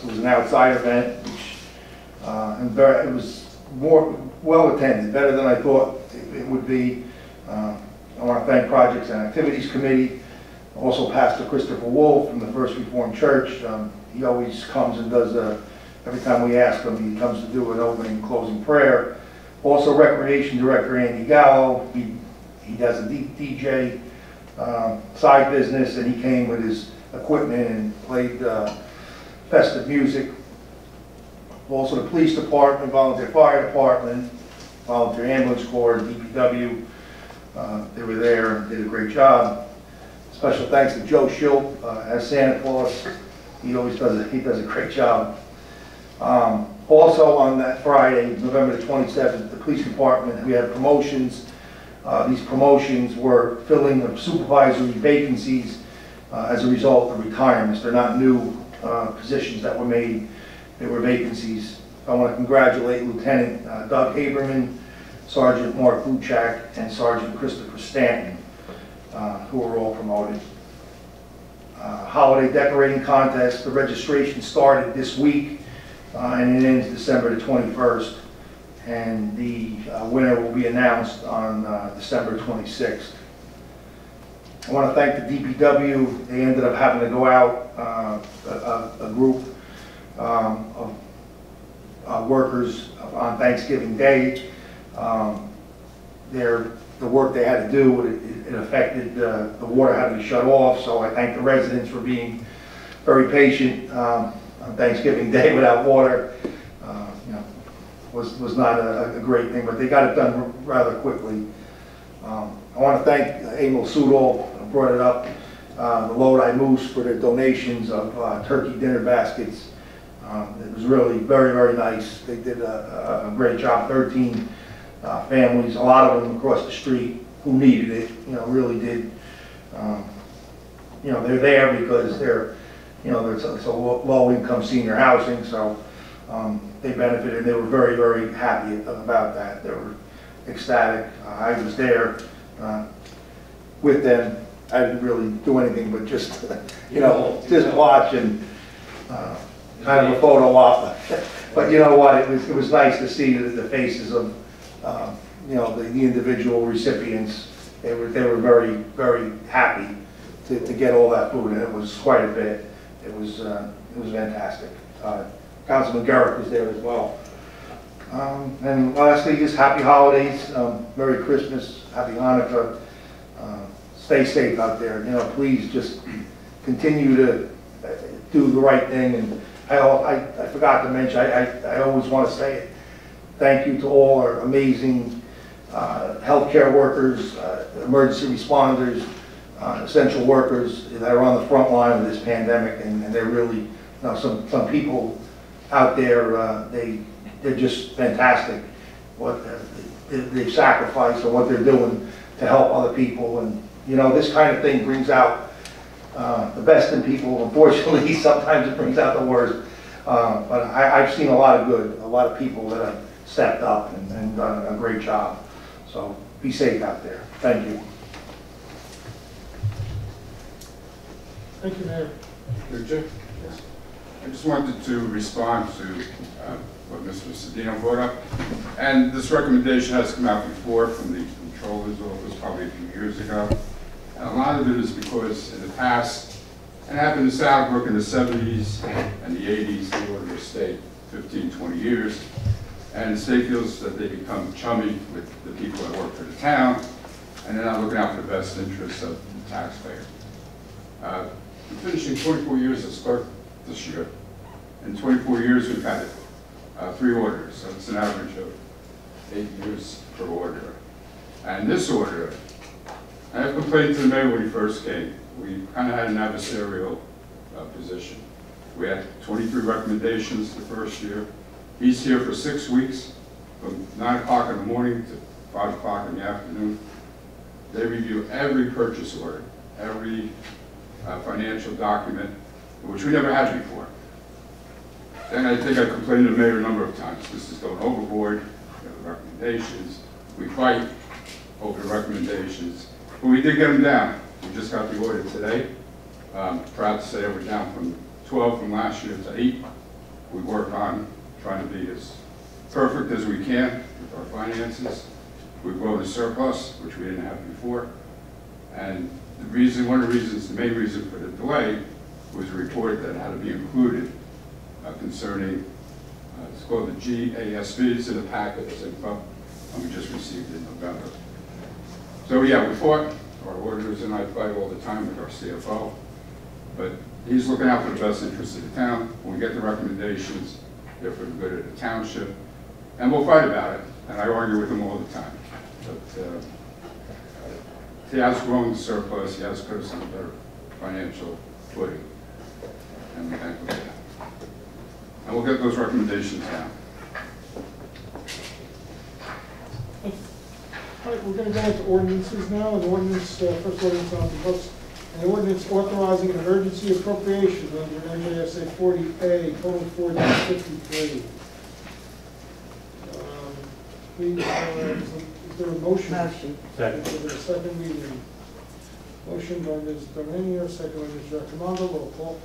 S3: It was an outside event, which it was more well attended, better than I thought it would be. I want to thank Projects and Activities Committee, also Pastor Christopher Wolf from the First Reformed Church. He always comes and does, every time we ask him, he comes to do an opening and closing prayer. Also Recreation Director Andy Gallo, he does a DJ side business, and he came with his equipment and played festive music. Also the Police Department, Volunteer Fire Department, Volunteer Ambulance Corps, DPW, they were there and did a great job. Special thanks to Joe Schilp as Santa Claus. He always does a great job. Also on that Friday, November the 27th, the Police Department, we had promotions. These promotions were filling of supervisory vacancies as a result of retirements. They're not new positions that were made. They were vacancies. I want to congratulate Lieutenant Doug Haberman, Sergeant Mark Luchak, and Sergeant Christopher Stanton. who were all promoted. Holiday decorating contest, the registration started this week and it ends December the 21st. And the winner will be announced on December 26th. I want to thank the DPW. They ended up having to go out, a group of workers on Thanksgiving Day. The work they had to do, it affected, the water had to be shut off, so I thank the residents for being very patient on Thanksgiving Day without water. Was not a great thing, but they got it done rather quickly. I want to thank Emil Sudol, who brought it up, the Lodi Moose, for their donations of turkey dinner baskets. It was really very, very nice. They did a great job. 13 families, a lot of them across the street who needed it, really did. They're there because they're, it's a low-income senior housing, so they benefited, and they were very, very happy about that. They were ecstatic. I was there with them. I didn't really do anything but just, just watch and kind of a photo op. But you know what? It was nice to see the faces of, the individual recipients. They were very, very happy to get all that food, and it was quite a bit. It was fantastic. Councilman Garrett was there as well. And lastly, just happy holidays, Merry Christmas, Happy Hanukkah. Stay safe out there. Please just continue to do the right thing. And I forgot to mention, I always want to say it. Thank you to all our amazing healthcare workers, emergency responders, essential workers that are on the front line of this pandemic, and they're really, some people out there, they're just fantastic. What they've sacrificed and what they're doing to help other people, and this kind of thing brings out the best in people. Unfortunately, sometimes it brings out the worst. But I've seen a lot of good, a lot of people that have stepped up and done a great job. So be safe out there. Thank you.
S5: Thank you, Mayor.
S4: Yes. I just wanted to respond to what Mr. Cedino brought up. And this recommendation has come out before from the Controller's Office probably a few years ago. And a lot of it is because in the past, and it happened in Saddlebrook in the 70s and the 80s, the order stayed 15, 20 years. And the state feels that they become chummy with the people that work for the town, and they're not looking out for the best interests of the taxpayer. I'm finishing 24 years as clerk this year. In 24 years, we've had 3 orders, so it's an average of 8 years per order. And this order, I have complained to the mayor when he first came. We kind of had an adversarial position. We had 23 recommendations the first year. He's here for 6 weeks, from 9 o'clock in the morning to 5 o'clock in the afternoon. They review every purchase order, every financial document, which we never had before. Then I think I complained to the mayor a number of times. This is going overboard. We have the recommendations. We fight over the recommendations. But we did get them down. We just got the order today. Proud to say we're down from 12 from last year to 8. We work on trying to be as perfect as we can with our finances. We've grown a surplus, which we didn't have before. And the reason, one of the reasons, the main reason for the delay was a report that had to be included concerning, it's called the GASB, it's in the packet, it's info, and we just received it in November. So yeah, we fought, our auditors and I fight all the time with our CFO, but he's looking out for the best interests of the town. When we get the recommendations, they're for the good of the township, and we'll fight about it, and I argue with him all the time. But he has grown the surplus, he has put us on a better financial footing, and we thank him for that. And we'll get those recommendations down.
S5: All right, we're going to go into ordinances now. An ordinance, first ordinance on the books, an ordinance authorizing an emergency appropriation under NJSA 40A, colon 4-53. Please, is there a motion?
S8: Motion.
S2: Second.
S5: Is there a second reading? Motion by Ms. Dominio, second by Mr. Accomando, roll call.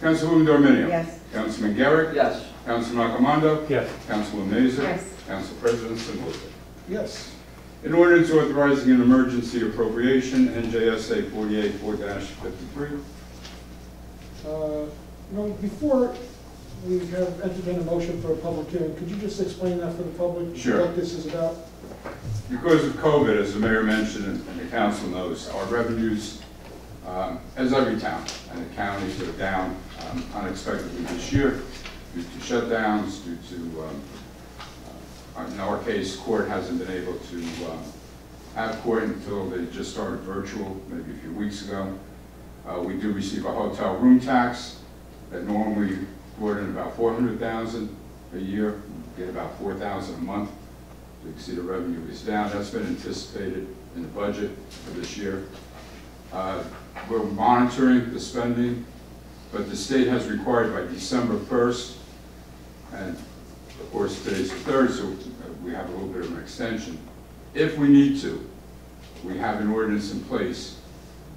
S4: Councilwoman Dominio.
S8: Yes.
S4: Councilman Garrett.
S10: Yes.
S4: Councilman Accomando.
S2: Yes.
S4: Councilwoman Mazer.
S8: Yes.
S4: Council President Simon.
S5: Yes.
S4: An ordinance authorizing an emergency appropriation, NJSA 48-4-53.
S5: Before we have entertained a motion for a public hearing, could you just explain that for the public?
S4: Sure.
S5: What this is about?
S4: Because of COVID, as the mayor mentioned and the council knows, our revenues, as every town and the counties are down unexpectedly this year due to shutdowns, due to, in our case, court hasn't been able to have court until they just started virtual, maybe a few weeks ago. We do receive a hotel room tax that normally brought in about $400,000 a year. We get about $4,000 a month. You can see the revenue is down. That's been anticipated in the budget for this year. We're monitoring the spending, but the state has required by December 1st, and of course today's the 3rd, so we have a little bit of an extension. If we need to, we have an ordinance in place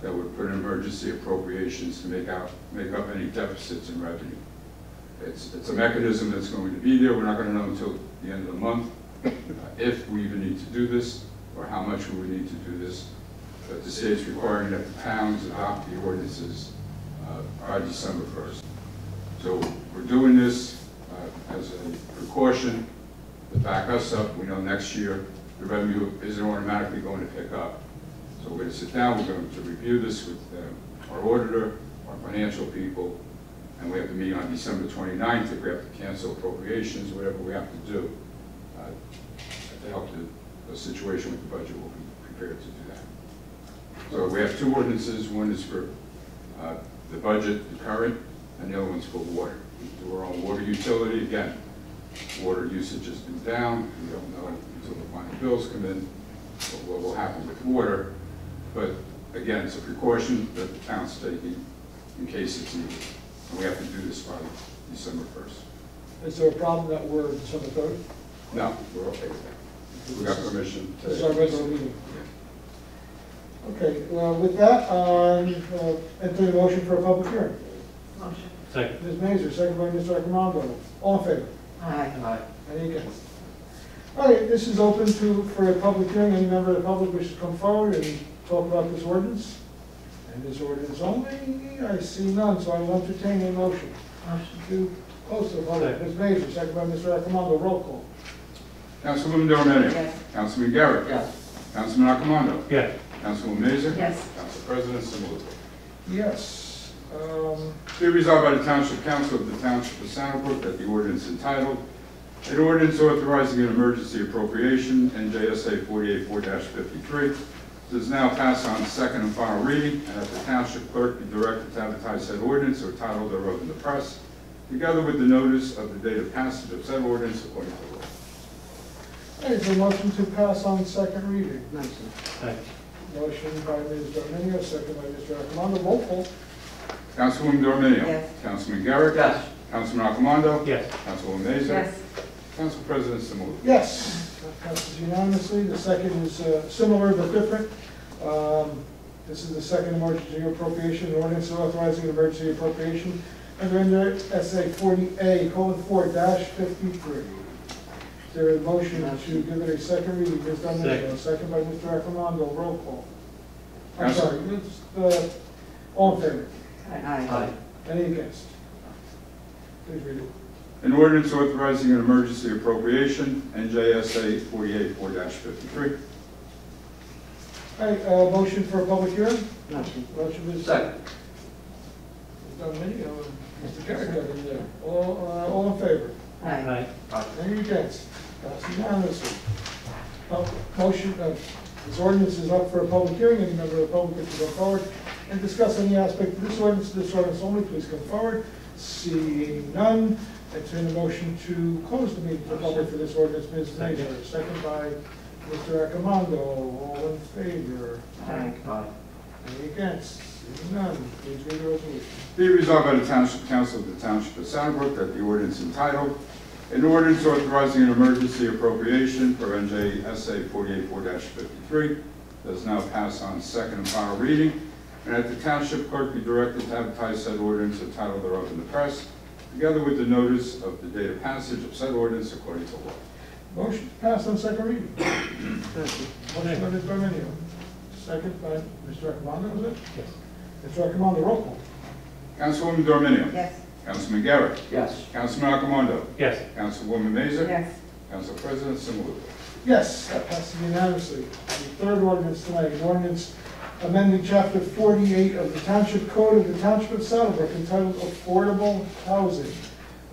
S4: that would put in emergency appropriations to make up any deficits in revenue. It's a mechanism that's going to be there. We're not going to know until the end of the month if we even need to do this or how much we would need to do this. But the state's requiring that the towns adopt the ordinances by December 1st. So we're doing this as a precaution to back us up. We know next year the revenue isn't automatically going to pick up. So we're going to sit down, we're going to review this with our auditor, our financial people, and we have to meet on December 29th if we have to cancel appropriations, whatever we have to do to help the situation with the budget. We'll be prepared to do that. So we have two ordinances. One is for the budget, the current, and the other one's for water. We do our own water utility. Again, water usage has been down. We don't know until the final bills come in what will happen with water. But again, it's a precaution that the town's taking in case it's needed. And we have to do this by December 1st.
S5: Is there a problem that we're December 3rd?
S4: No, we're okay with that. We got permission.
S5: This is our regular meeting. Okay, well, with that, enter a motion for a public hearing.
S8: Motion.
S2: Second.
S5: Ms. Mazer, second by Mr. Accomando. All in favor?
S8: Aye.
S5: Any against? All right, this is open for a public hearing. Any member of the public wishes to come forward and talk about this ordinance? And this ordinance only, I see none, so I will entertain a motion.
S8: Motion.
S5: To close the public. Ms. Mazer, second by Mr. Accomando. Roll call.
S4: Councilwoman Dominio.
S8: Yes.
S4: Councilman Garrett.
S10: Yes.
S4: Councilman Accomando.
S2: Yes.
S4: Councilwoman Mazer.
S8: Yes.
S4: Council President Simon.
S5: Yes.
S4: Be resolved by the Township Council of the Township of Sanderbrook that the ordinance entitled, an ordinance authorizing an emergency appropriation, NJSA 48-4-53, does now pass on second and final reading, and that the Township Clerk be directed to advertise said ordinance or title thereof in the press, together with the notice of the date of passage of said ordinance according to law.
S5: Is there a motion to pass on second reading?
S8: Motion.
S2: Second.
S5: Motion by Ms. Dominio, second by Mr. Accomando. Roll call.
S4: Councilwoman Dominio.
S8: Yes.
S4: Councilman Garrett.
S10: Yes.
S4: Councilman Accomando.
S2: Yes.
S4: Councilwoman Mazer.
S8: Yes.
S4: Council President Simon.
S5: Yes, that passes unanimously. The second is similar but different. This is the second emergency appropriation, an ordinance authorizing an emergency appropriation under SA 40A:4-53. Is there a motion to give it a second reading? Ms. Dominio, second by Mr. Accomando. Roll call. I'm sorry, all in favor?
S8: Aye.
S5: Any against? Please read it.
S4: An ordinance authorizing an emergency appropriation, NJSA 48-4-53.
S5: All right, motion for a public hearing?
S8: Motion.
S5: Motion is
S10: Second.
S5: Dominio, Mr. Carrick got in there. All in favor?
S8: Aye.
S2: Aye.
S5: Any against? Passed unanimously. Motion, this ordinance is up for a public hearing. Any member of the public who can go forward and discuss any aspect of this ordinance only, please come forward. Seeing none, entertain a motion to close the meeting to the public for this ordinance. Ms. Mazer, second by Mr. Accomando. All in favor?
S8: Aye.
S5: Any against? Seeing none, please read the resolution.
S4: Be resolved by the Township Council of the Township of Sanderbrook that the ordinance entitled, an ordinance authorizing an emergency appropriation for NJSA 48-4-53 does now pass on second and final reading, and that the township clerk be directed to advertise said ordinance and title thereof in the press, together with the notice of the date of passage of said ordinance according to law.
S5: Motion to pass on second reading. Motion by Ms. Barminio, second by Mr. Accomando, was it?
S2: Yes.
S5: Mr. Accomando, roll call.
S4: Councilwoman Dorminio.
S8: Yes.
S4: Councilman Garrett.
S10: Yes.
S4: Councilman Accomando.
S2: Yes.
S4: Councilwoman Mazer.
S8: Yes.
S4: Council President Simuluk.
S5: Yes, that passes unanimously. The third ordinance tonight, an ordinance amending chapter 48 of the Township Code of the Township of Saddlebrook entitled Affordable Housing.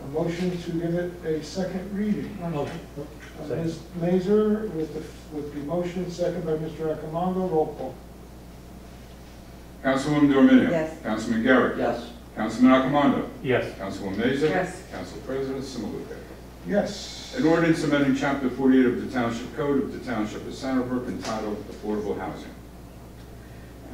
S5: A motion to give it a second reading. Ms. Mazer with the motion, second by Mr. Accomando, roll call.
S4: Councilwoman Dorminio.
S8: Yes.
S4: Councilman Garrett.
S10: Yes.
S4: Councilman Accomando.
S2: Yes.
S4: Councilwoman Mazer.
S8: Yes.
S4: Council President Simuluk.
S5: Yes.
S4: An ordinance amending chapter 48 of the Township Code of the Township of Saddlebrook entitled Affordable Housing.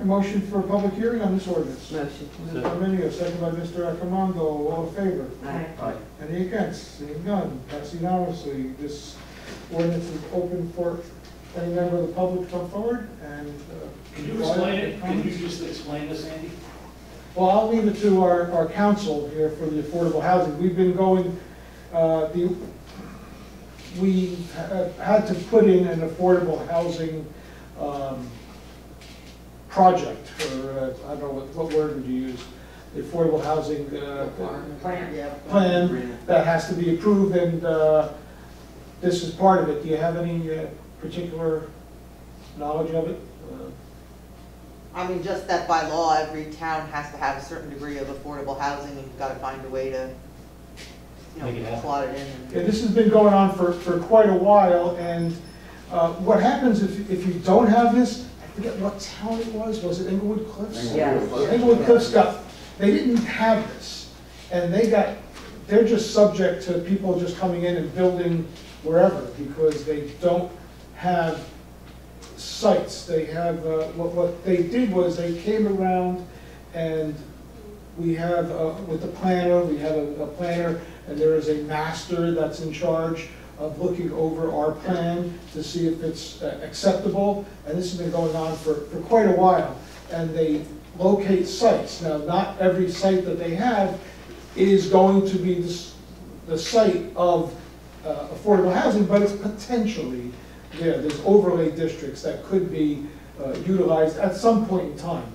S5: A motion for a public hearing on this ordinance.
S8: Motion.
S5: Ms. Barminio, second by Mr. Accomando, all in favor?
S8: Aye.
S10: Aye.
S5: Any against? Seeing none, passed unanimously. This ordinance is open for any member of the public to come forward and.
S7: Can you explain it? Can you just explain this, Andy?
S5: Well, I'll leave it to our council here for the affordable housing. We've been going, we had to put in an affordable housing project, or I don't know, what word would you use? The affordable housing plan that has to be approved, and this is part of it. Do you have any particular knowledge of it?
S12: I mean, just that by law, every town has to have a certain degree of affordable housing, and you've got to find a way to,
S2: Make it happen.
S12: slot it in.
S5: Yeah, this has been going on for quite a while, and what happens if you don't have this, I forget what town it was it Englewood Cliffs?
S8: Yes.
S5: Englewood Cliffs they didn't have this, and they're just subject to people just coming in and building wherever, because they don't have sites. They have, what they did was they came around, and we have, with the planner, we have a planner, and there is a master that's in charge of looking over our plan to see if it's acceptable, and this has been going on for quite a while. And they locate sites. Now, not every site that they have is going to be the site of affordable housing, but it's potentially there. There's overlay districts that could be utilized at some point in time.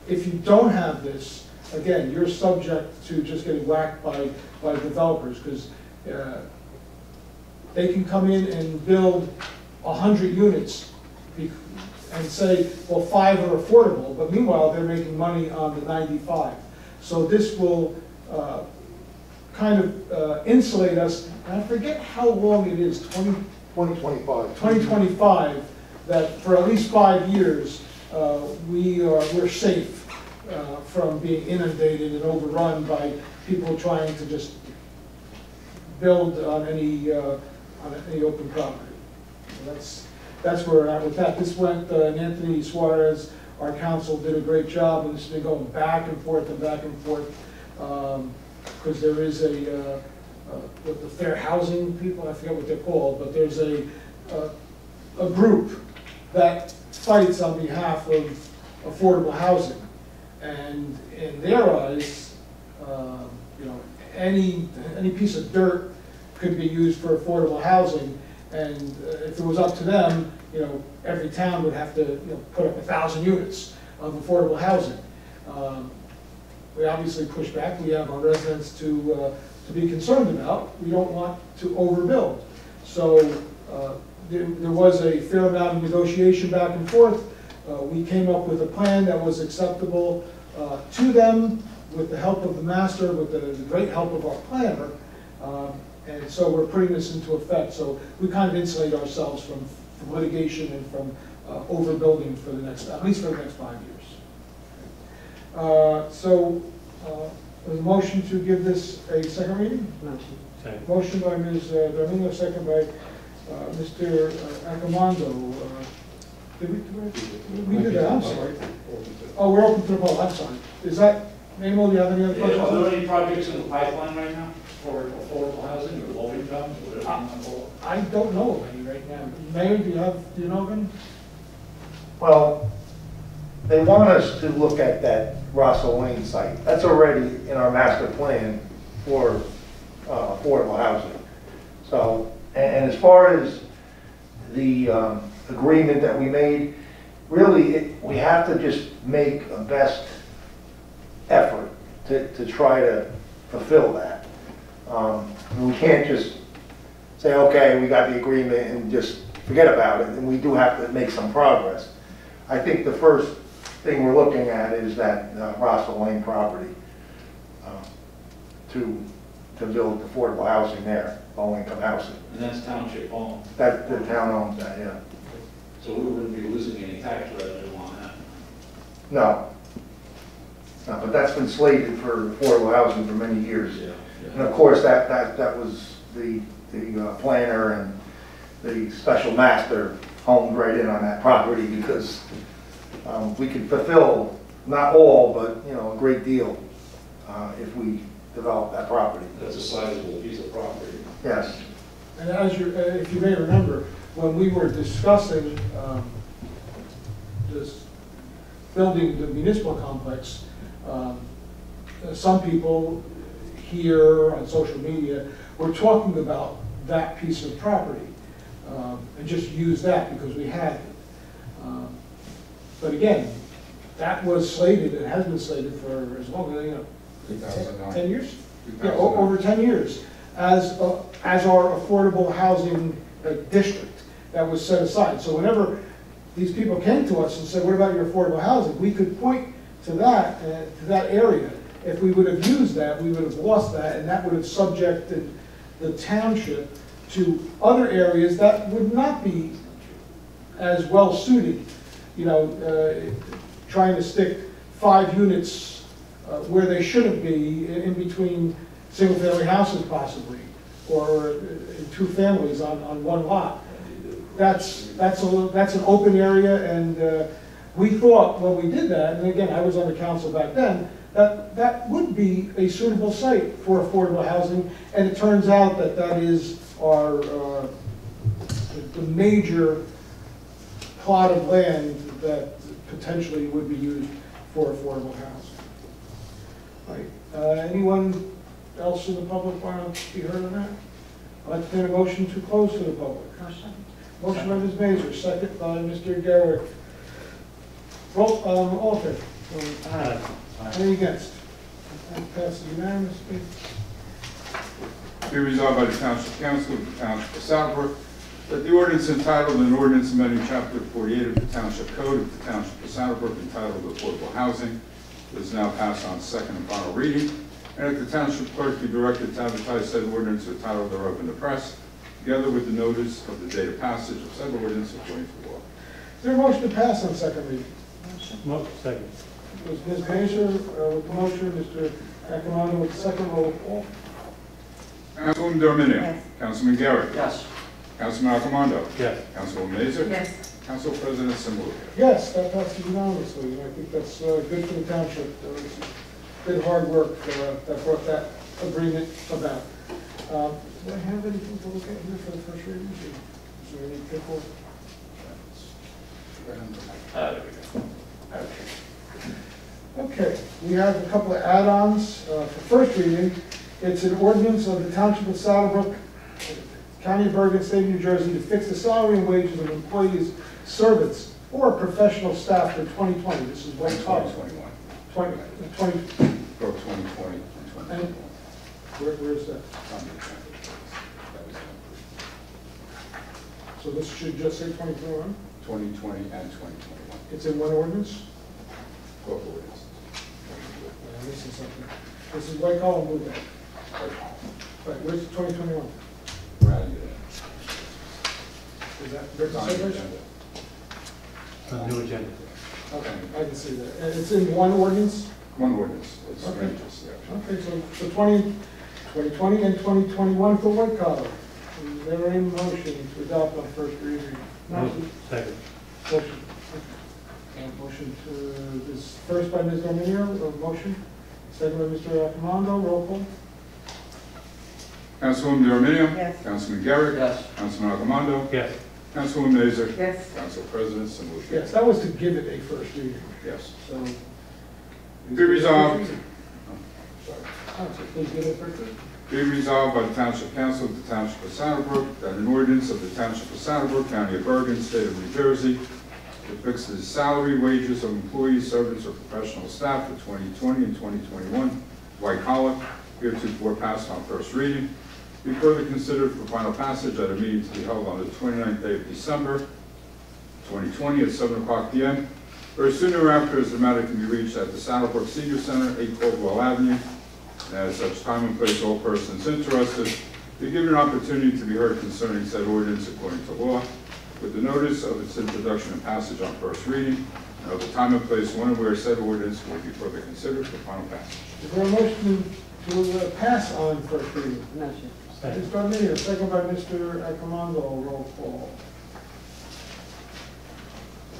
S5: If you don't have this, again, you're subject to just getting whacked by developers, because they can come in and build 100 units and say, well, 5 are affordable, but meanwhile, they're making money on the 95. So this will kind of insulate us, and I forget how long it is, 2025, that for at least 5 years, we're safe from being inundated and overrun by people trying to just build on any open property. So that's where we're at with that. This went, Anthony Suarez, our council, did a great job, and this has been going back and forth, because there is with the fair housing people, I forget what they're called, but there's a group that fights on behalf of affordable housing. And in their eyes, any piece of dirt could be used for affordable housing. And if it was up to them, every town would have to put up 1,000 units of affordable housing. We obviously push back. We have our residents to be concerned about. We don't want to overbuild. So there was a fair amount of negotiation back and forth. We came up with a plan that was acceptable to them, with the help of the master, with the great help of our planner. And so we're putting this into effect. So we kind of insulate ourselves from litigation and from overbuilding for the next, at least for the next 5 years. So a motion to give this a second reading?
S8: Motion.
S2: Second.
S5: Motion by Ms. Domingo, second by Mr. Accomando. We did that, I'm sorry. Oh, we're open to the vote, I'm sorry. Is that, Emil, do you have any other questions?
S7: Are there any projects in the pipeline right now for affordable housing or low income, whatever you want to call it?
S5: I don't know of any right now. Mayor, do you know of any?
S3: Well, they want us to look at that Russell Lane site. That's already in our master plan for affordable housing. So, and as far as the agreement that we made, really, we have to just make a best effort to try to fulfill that. We can't just say, okay, we got the agreement and just forget about it, and we do have to make some progress. I think the first thing we're looking at is that Russell Lane property to build affordable housing there, low-income housing.
S7: And that's township owned,
S3: That, the town owns that, yeah.
S7: so we wouldn't be losing any tax revenue on that.
S3: No. No, but that's been slated for affordable housing for many years.
S7: Yeah.
S3: And of course, that was the planner and the special master homed right in on that property because we could fulfill, not all, but, you know, a great deal if we develop that property.
S7: That's a sizable piece of property.
S3: Yes.
S5: And as you, if you may remember, when we were discussing this building the municipal complex, some people here on social media were talking about that piece of property and just use that because we had it. But again, that was slated, it has been slated for as long as, you know, 10 years? Yeah, over 10 years as our affordable housing district that was set aside. So whenever these people came to us and said, what about your affordable housing? We could point to that area. If we would have used that, we would have lost that, and that would have subjected the township to other areas that would not be as well suited. You know, trying to stick 5 units where they shouldn't be, in between single-family houses possibly, or 2 families on one lot. That's an open area, and we thought when we did that, and again, I was on the council back then, that would be a suitable site for affordable housing, and it turns out that that is our the major plot of land that potentially would be used for affordable housing. Right. Anyone else in the public want to be heard on that? I'd like to take a motion to close to the public.
S8: Motion.
S5: Motion by Ms. Mazur, second by Mr. Garrett. Roll, all in favor? Any against? That passes unanimously.
S4: Be resolved by the Township Council of the Township of Southbrook that the ordinance entitled an ordinance amending Chapter 48 of the Township Code of the Township of Southbrook entitled Affordable Housing is now passed on second and final reading, and that the Township Clerk be directed to advertise said ordinance or title thereof in the press, together with the notice of the date of passage of said ordinance according to law.
S5: Is there a motion to pass on second reading?
S2: Motion, second.
S5: It was Ms. Mazur with the motion, Mr. Accomando with the second. Roll call.
S4: Councilwoman Dorminio.
S8: Yes.
S4: Councilman Garrett.
S10: Yes.
S4: Councilman Accomando.
S2: Yes.
S4: Councilwoman Mazur.
S9: Yes.
S4: Council President Simulio.
S5: Yes, that passes unanimously, and I think that's good for the township. There was good hard work that brought that agreement about. Do I have anything to look at here for the first reading? Is there any paperwork?
S7: There we go.
S5: Okay, we have a couple of add-ons for first reading. It's an ordinance of the Township of Saddlebrook, County of Bergen, State of New Jersey, to fix the salary and wages of employees, servants, or professional staff for 2020. This is what
S4: 2021.
S5: 20.
S4: Or 2020 and 2021.
S5: Where is that? So this should just say 2021?
S4: 2020 and 2021.
S5: It's in one ordinance?
S4: Both ordinances.
S5: I'm missing something. This is white column move that. Right, where's 2021?
S4: We're adding it
S5: Is that
S4: in. It's on the
S5: written
S4: agenda.
S2: On the new agenda.
S5: Okay, I can see that. And it's in one ordinance?
S4: One ordinance. It's
S5: Okay.
S4: ranges, yeah.
S5: Okay, so 2020 and 2021 for white collar. Is there a motion to adopt on first reading?
S2: Motion, second.
S5: Motion. Motion to, this first by Ms. Dominio, motion. Second by Mr. Accomando, roll call.
S4: Councilwoman D'Arminio.
S8: Yes.
S4: Councilman Garrett.
S10: Yes.
S4: Councilman Accomando.
S2: Yes.
S4: Councilwoman Mazer?
S9: Yes.
S4: Council President Simulcast?
S5: Yes, that was to give it a first reading,
S4: Yes.
S5: so.
S4: Be resolved.
S5: Oh, so please give it a first reading.
S4: Be resolved by the Township Council of the Township of Saddlebrook that an ordinance of the Township of Saddlebrook, County of Bergen, State of New Jersey, that fixes the salary, wages of employees, servants, or professional staff for 2020 and 2021, white collar, heretofore passed on first reading, be further considered for final passage at a meeting to be held on the 29th day of December, 2020 at 7 o'clock p.m., or sooner or after as the matter can be reached at the Saddlebrook Senior Center, 8 Caldwell Avenue, and at such time and place all persons interested be given an opportunity to be heard concerning said ordinance according to law, with the notice of its introduction and passage on first reading, and of the time and place when and where said ordinance will be further considered for final passage.
S5: Is there a motion to pass on first reading?
S8: Motion.
S5: Ms. Garcia, second by Mr. Accomando, roll call.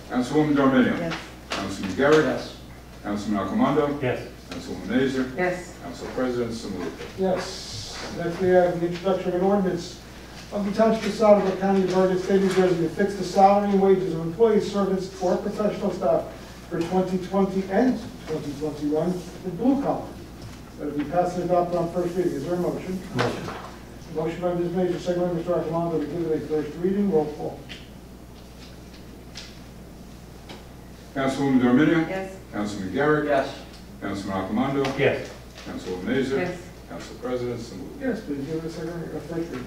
S4: Councilwoman Dorminio?
S8: Yes.
S4: Councilman Garrett?
S10: Yes.
S4: Councilman Accomando?
S2: Yes.
S4: Councilwoman Mazer?
S9: Yes.
S4: Council President Simulcast?
S5: Yes. Next we have the introduction of an ordinance of the Township of Saddlebrook, County of Bergen, State of New Jersey, to fix the salary and wages of employees, servants, or professional staff for 2020 and 2021 in blue collar. That will be passed and adopted on first reading. Is there a motion?
S2: Motion.
S5: Motion by Ms. Major, second by Mr. Accomando to give it a first reading. Roll call.
S4: Councilwoman Dorminio?
S8: Yes.
S4: Councilman Garrett?
S10: Yes.
S4: Councilman Accomando?
S2: Yes.
S4: Councilwoman Mazer?
S9: Yes.
S4: Council President Simulcast?
S5: Yes, please give it a first reading.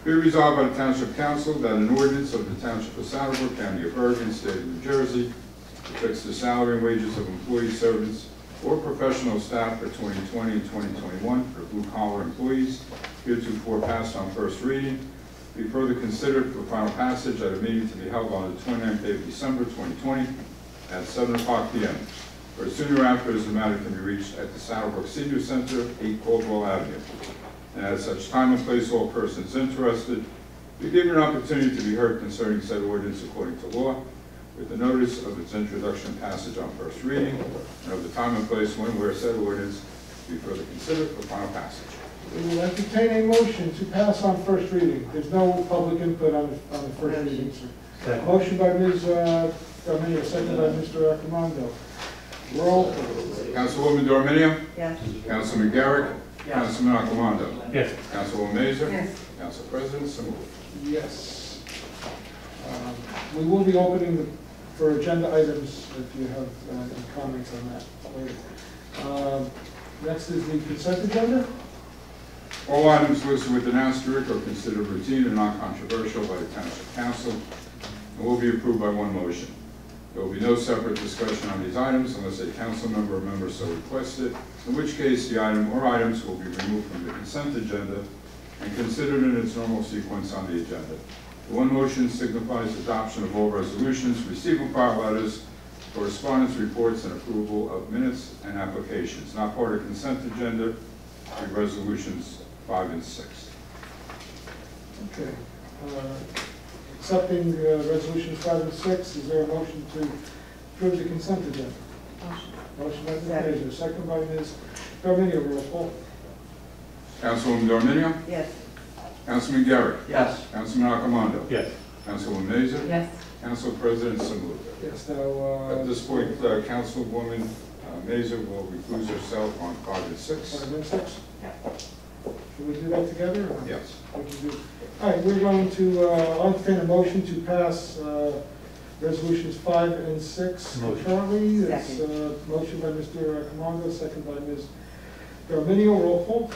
S4: Be resolved by the Township Council that an ordinance of the Township of Saddlebrook, County of Bergen, State of New Jersey, to fix the salary and wages of employees, servants, or professional staff for 2020 and 2021 for blue-collar employees, heretofore passed on first reading, be further considered for final passage at a meeting to be held on the 29th day of December 2020 at 7 o'clock p.m., or sooner after as the matter can be reached at the Saddlebrook Senior Center, 8 Caldwell Avenue. And at such time and place, all persons interested be given an opportunity to be heard concerning said ordinance according to law, with the notice of its introduction and passage on first reading, and of the time and place when and where said ordinance be further considered for final passage.
S5: We will entertain a motion to pass on first reading. There's no public input on the first reading.
S2: Second.
S5: Motion by Ms. Garcia, second by Mr. Accomando. Roll call.
S4: Councilwoman Dorminio?
S8: Yes.
S4: Councilman Garrett?
S10: Yes.
S4: Councilman Accomando?
S2: Yes.
S4: Councilwoman Mazer?
S9: Yes.
S4: Council President Simulcast?
S5: Yes. We will be opening for agenda items if you have any comments on that later. Next is the consent agenda.
S4: All items listed with an asterisk are considered routine and non-controversial by the Township Council and will be approved by one motion. There will be no separate discussion on these items unless a council member or member so requested, in which case the item or items will be removed from the consent agenda and considered in its normal sequence on the agenda. The one motion signifies adoption of all resolutions, receival file letters, correspondence reports, and approval of minutes and applications. Not part of consent agenda, are resolutions 5 and 6.
S5: Okay. Accepting resolutions 5 and 6, is there a motion to approve the consent agenda?
S8: Motion.
S5: Motion by Ms. Major, second by Ms. Garminio, roll call.
S4: Councilwoman Dorminio?
S8: Yes.
S4: Councilman Garrett?
S10: Yes.
S4: Councilman Accomando?
S2: Yes.
S4: Councilwoman Mazer?
S9: Yes.
S4: Council President Simulcast?
S5: Yes, now.
S4: At this point, Councilwoman Mazer will recuse herself on 5 and 6.
S5: 5 and 6? Should we do that together? Or?
S4: Yes.
S5: We can do. All right, we're going to entertain a motion to pass resolutions 5 and 6
S2: Motion.
S5: concurrently. It's
S8: Second.
S5: motion by Mr. Accomando, second by Ms. Garminio, roll call.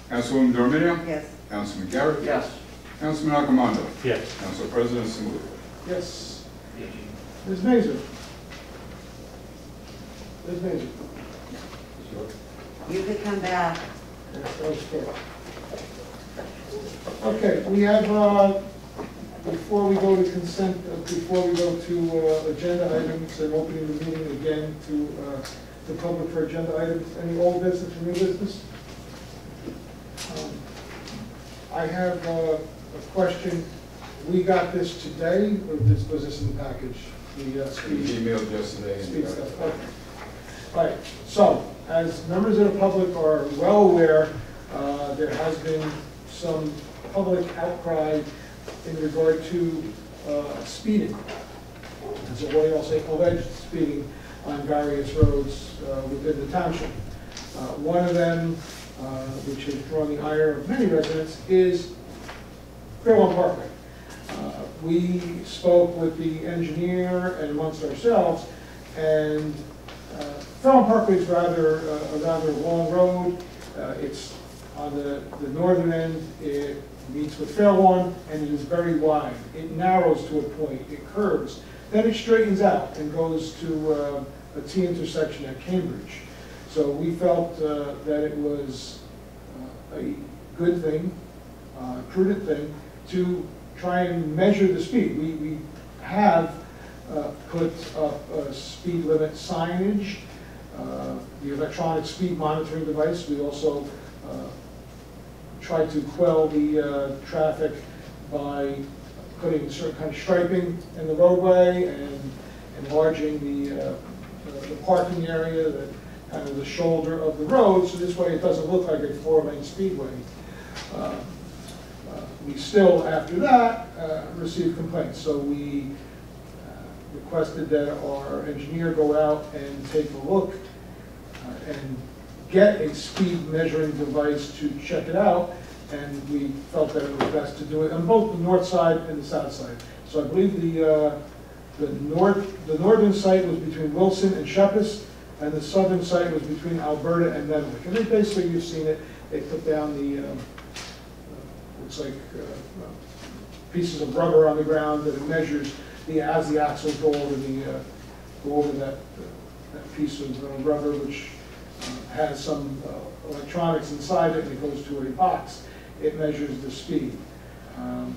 S4: Councilwoman Dorminio?
S8: Yes.
S4: Councilman Garrett?
S10: Yes.
S4: Councilman Accomando?
S2: Yes.
S4: Council President Simulcast?
S5: Yes. Ms. Major. Ms. Major.
S8: You could come back.
S5: Yes, that was good. Okay, we have, before we go to consent, before we go to agenda items and opening the meeting again to the public for agenda items, any old business or new business? I have a question. We got this today, or was this in the package? The
S4: We
S5: speed
S4: emailed yesterday.
S5: speed stuff. Okay. All right, so as members of the public are well aware, there has been some public outcry in regard to speeding. And so what do y'all say, alleged speeding on various roads within the township. One of them, which has drawn the ire of many residents, is Fairlawn Parkway. We spoke with the engineer and amongst ourselves, and Fairlawn Parkway is a rather long road. It's on the northern end. It meets with Fairlawn, and it is very wide. It narrows to a point. It curves. Then it straightens out and goes to a T intersection at Cambridge. So we felt that it was a good thing, prudent thing, to try and measure the speed. We have put up a speed limit signage, the electronic speed monitoring device. We also tried to quell the traffic by putting certain kind of striping in the roadway and enlarging the parking area, kind of the shoulder of the road, so this way it doesn't look like a 4-lane speedway. We still, after that, received complaints, so we requested that our engineer go out and take a look and get a speed measuring device to check it out, and we felt that it was best to do it on both the north side and the south side. So I believe the northern site was between Wilson and Shepis, and the southern site was between Alberta and Medwick. And they basically, you've seen it, they put down the, looks like pieces of rubber on the ground that it measures as the axles go over that piece of rubber, which has some electronics inside it, and it goes to a box. It measures the speed. I'm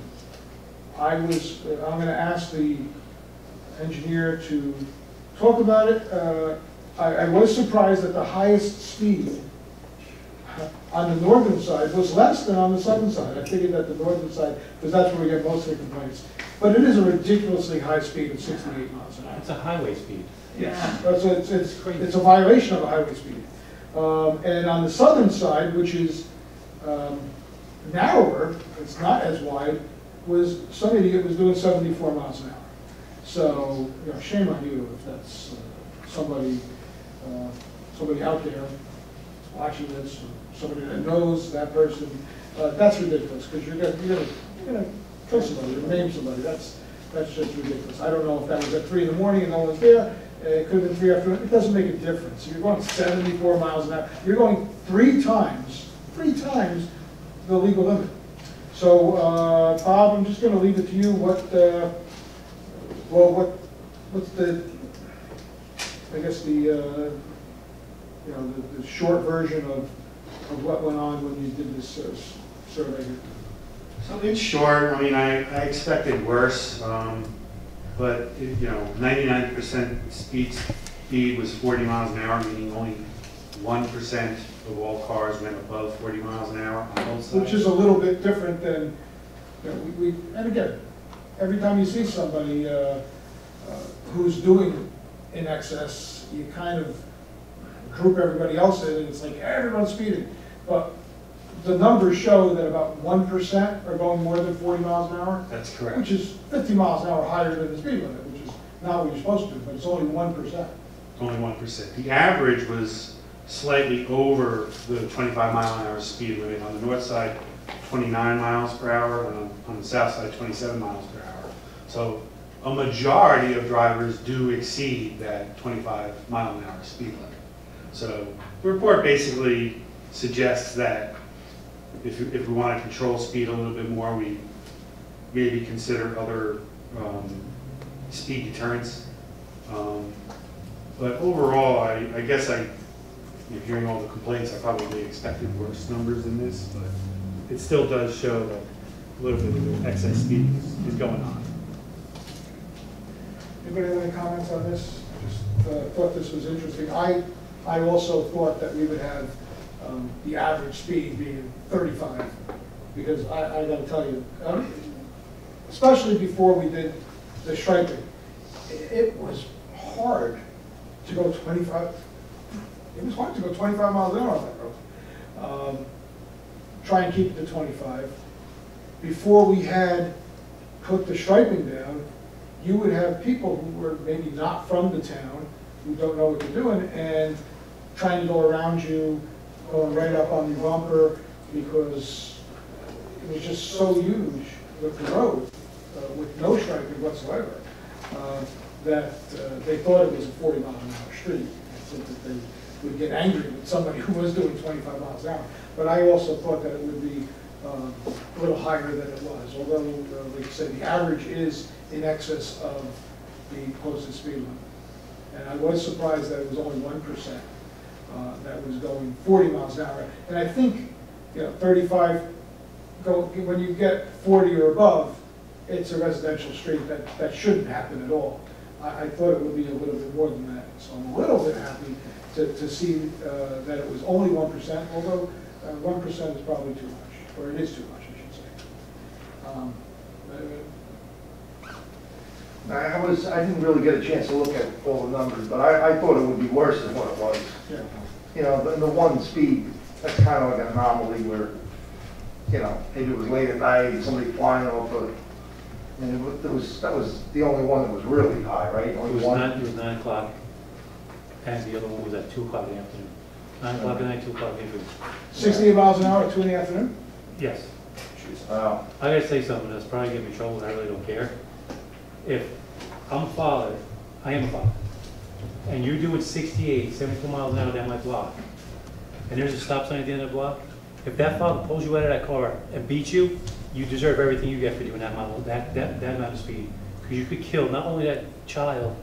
S5: going to ask the engineer to talk about it. I was surprised that the highest speed on the northern side was less than on the southern side. I figured that the northern side, because that's where we get most of the complaints. But it is a ridiculously high speed of 68 miles an hour.
S2: It's a highway speed.
S5: Yes, it's a violation of a highway speed. And on the southern side, which is narrower, it's not as wide, was some idiot was doing 74 miles an hour. So, shame on you if that's somebody out there watching this, or somebody that knows that person. That's ridiculous, because you're gonna kill somebody or maim somebody. That's just ridiculous. I don't know if that was at 3 in the morning and no one's there. It could have been 3 after. It doesn't make a difference. You're going 74 miles an hour. You're going three times the legal limit. So, Bob, I'm just going to leave it to you. What's the, I guess the short version of what went on when you did this survey?
S11: So in short, I mean, I expected worse, but 99% speed was 40 miles an hour, meaning only 1% of all cars went above 40 miles an hour on both sides.
S5: Which is a little bit different than, and again, every time you see somebody who's doing in excess, you kind of group everybody else in, and it's like everyone's speeding. But the numbers show that about 1% are going more than 40 miles an hour.
S11: That's correct.
S5: Which is 50 miles an hour higher than the speed limit, which is not what you're supposed to do, but it's only 1%.
S11: Only 1%. The average was slightly over the 25 mile an hour speed limit. On the north side, 29 miles per hour, and on the south side, 27 miles per hour. So a majority of drivers do exceed that 25 mile an hour speed limit. So the report basically suggests that if we want to control speed a little bit more, we maybe consider other speed deterrents. But overall, I guess hearing all the complaints, I probably expected worse numbers than this, but it still does show that a little bit of excess speed is going on.
S5: Anybody have any comments on this? I just thought this was interesting. I also thought that we would have the average speed being 35, because I got to tell you, especially before we did the striping, it was hard to go 25. It was hard to go 25 miles an hour on that road. Try and keep it to 25. Before we had put the striping down, you would have people who were maybe not from the town, who don't know what they're doing, and trying to go around you, going right up on the bumper, because it was just so huge with the road, with no striping whatsoever, that they thought it was a 40-mile-an-hour street. I think that they would get angry with somebody who was doing 25 miles an hour. But I also thought that it would be a little higher than it was, although, like I said, the average is in excess of the posted speed limit. And I was surprised that it was only 1% that was going 40 miles an hour. And I think, 35, when you get 40 or above, it's a residential street that shouldn't happen at all. I thought it would be a little bit more than that. So I'm a little bit happy to see that it was only 1%, although 1% is probably too much, or it is too much, I should say.
S3: I didn't really get a chance to look at all the numbers, but I thought it would be worse than what it was.
S5: Yeah.
S3: The one speed, that's kind of like an anomaly where, maybe it was late at night, somebody flying off and that was the only one that was really high, right?
S2: It was 9 o'clock, and the other one was at 2 o'clock in the afternoon. 9 o'clock at night, 2 o'clock in the afternoon.
S5: 68 miles an hour at 2 in the afternoon?
S2: Yes.
S3: Wow.
S2: I gotta say something that's probably gonna get me in trouble, and I really don't care. If I'm a father, I am a father, and you're doing 68, 74 miles an hour down my block, and there's a stop sign at the end of the block, if that father pulls you out of that car and beats you, you deserve everything you get for doing that amount of speed. Because you could kill not only that child,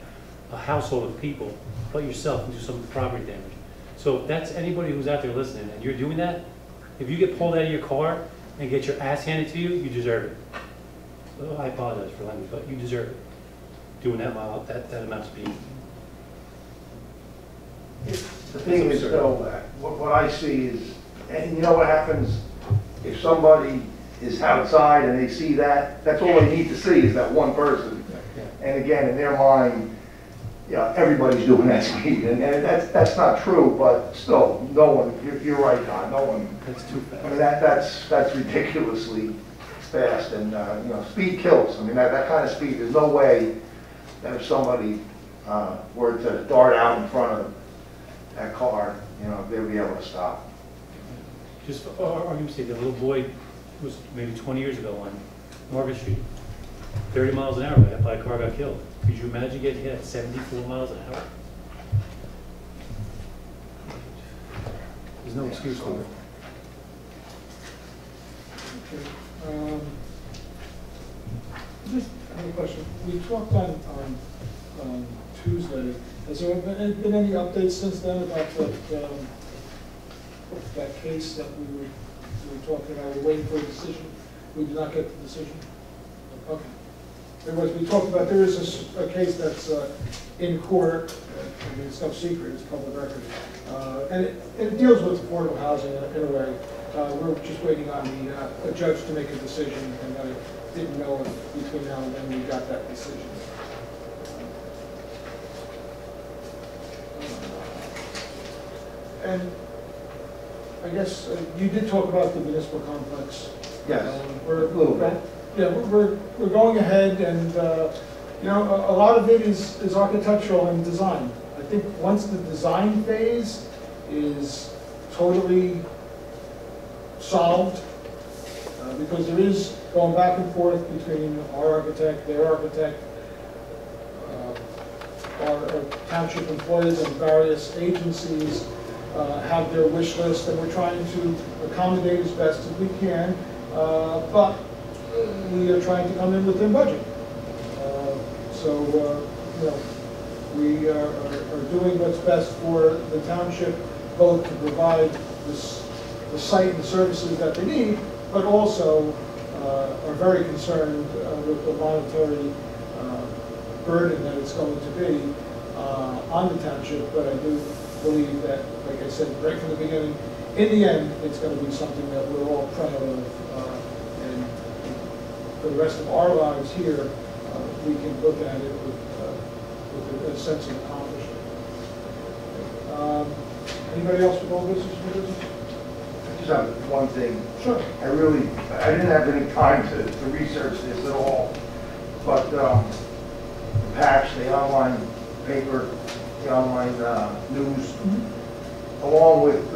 S2: a household of people, but yourself and do some property damage. So if that's anybody who's out there listening and you're doing that, if you get pulled out of your car and get your ass handed to you, you deserve it. So I apologize for language, but you deserve it. Doing that amount of speed.
S3: The thing is, though, what I see is, and you know what happens if somebody is outside and they see that, that's all they need to see is that one person. And again, in their mind, everybody's doing that speed, and that's not true, but still, no one, you're right, Don, no one.
S2: That's too fast.
S3: I mean, that's ridiculously fast, and, speed kills. I mean, that kind of speed, there's no way that if somebody were to dart out in front of that car, they would be able to stop.
S2: Just for argument's sake, the little boy was maybe 20 years ago on Market Street, 30 miles an hour, that by a car got killed. Could you imagine getting hit at 74 miles an hour? There's no excuse for it.
S5: Okay. Just have a question. We talked on Tuesday. Has there been any updates since then about that case that we were talking about? We were waiting for a decision. We did not get the decision. Okay. We talked about, there is a case that's in court. I mean, it's no secret, it's public record. And it deals with affordable housing in a way. We're just waiting on a judge to make a decision, and I didn't know if between now and then we got that decision. And I guess you did talk about the municipal complex.
S3: Yes, a little bit.
S5: Yeah, we're going ahead, and a lot of it is architectural and design. I think once the design phase is totally solved, because there is going back and forth between our architect, their architect, our township employees and various agencies have their wish list, and we're trying to accommodate as best as we can, but we are trying to come in within budget. We are doing what's best for the township, both to provide the site and the services that they need, but also are very concerned with the monetary burden that it's going to be on the township. But I do believe that, like I said right from the beginning, in the end, it's going to be something that we're all proud of. And for the rest of our lives here, we can look at it with a sense of accomplishment. Anybody else with all business?
S3: I just have one thing.
S5: Sure.
S3: I didn't have any time to research this at all. but the patch, the online paper, the online news, along with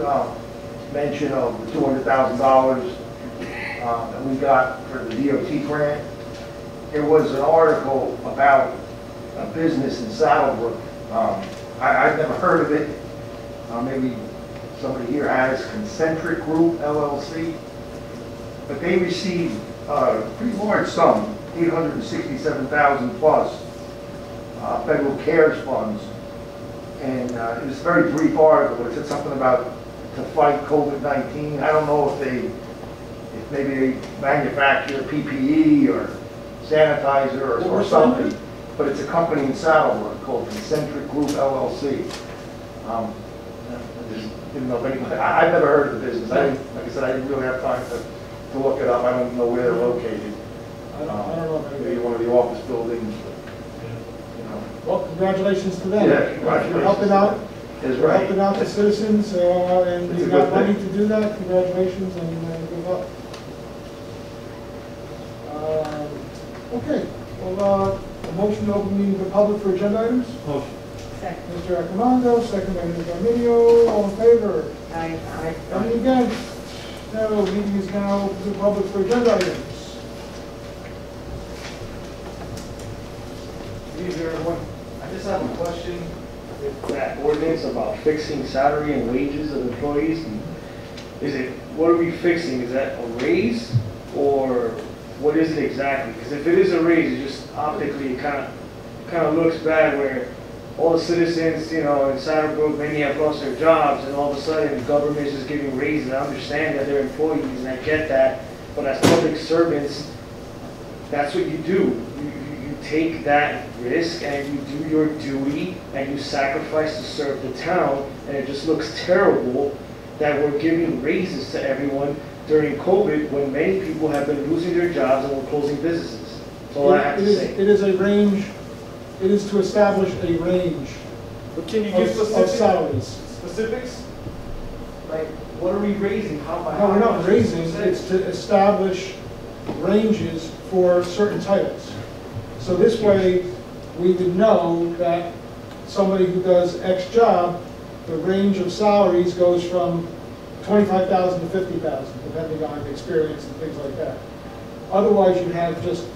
S3: mention of the $200,000 that we got for the DOT grant. There was an article about a business in Saddlebrook. I've never heard of it. Maybe somebody here has, Concentric Group LLC. But they received a pretty large sum, $867,000 plus federal CARES funds. And it was a very brief article. It said something about to fight COVID-19. I don't know if maybe they manufacture PPE or sanitizer or something. But it's a company in Saddlebrook called Concentric Group LLC. I just didn't know if anybody, I've never heard of the business. Like I said, I didn't really have time to look it up. I don't know where they're located.
S5: I don't know.
S3: Maybe one of the office buildings.
S5: Well, congratulations to them.
S3: Yeah, congratulations.
S5: You're helping out.
S3: That's
S5: You're
S3: right.
S5: helping out the citizens, and
S3: It's
S5: you
S3: a
S5: got
S3: good
S5: money
S3: thing.
S5: to do that. Congratulations and good luck. Okay, well, a motion to open meeting to public for agenda items.
S2: Motion.
S8: Second.
S5: Mr. Accomando, second by Mr. Arminio, all in favor?
S8: Aye.
S5: Any against? No, meeting is now open to the public for agenda items.
S6: Good evening, everyone. I just have a question. With that ordinance about fixing salary and wages of employees, what are we fixing? Is that a raise, or what is it exactly? Because if it is a raise, it just optically kind of looks bad, where all the citizens, in Saddlebrook, many have lost their jobs, and all of a sudden the government is just giving raises. I understand that they're employees, and I get that, but as public servants, that's what you do. You take that risk and you do your duty and you sacrifice to serve the town, and it just looks terrible that we're giving raises to everyone during COVID when many people have been losing their jobs and we're closing businesses. That's all I have to say.
S5: It is a range, it is to establish a range
S6: But can you give
S5: of salaries.
S6: specifics? Like, what are we raising? How much?
S5: No, we're not raising, it's to establish ranges for certain titles. So this way, we would know that somebody who does X job, the range of salaries goes from $25,000 to $50,000, depending on experience and things like that. Otherwise, you have just,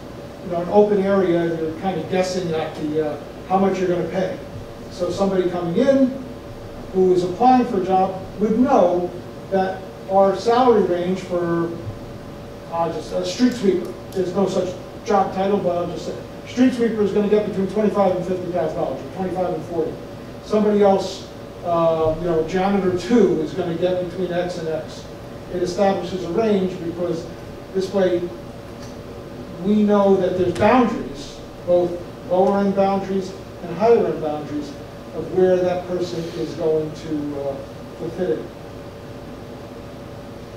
S5: an open area, and you're kind of guessing at the, how much you're going to pay. So somebody coming in who is applying for a job would know that our salary range for just a street sweeper, there's no such job title, but I'll just say, street sweeper is going to get between $25,000 and $50,000, or $25,000 and $40,000. Somebody else, janitor 2 is going to get between X and X. It establishes a range because this way we know that there's boundaries, both lower end boundaries and higher end boundaries of where that person is going to fit in.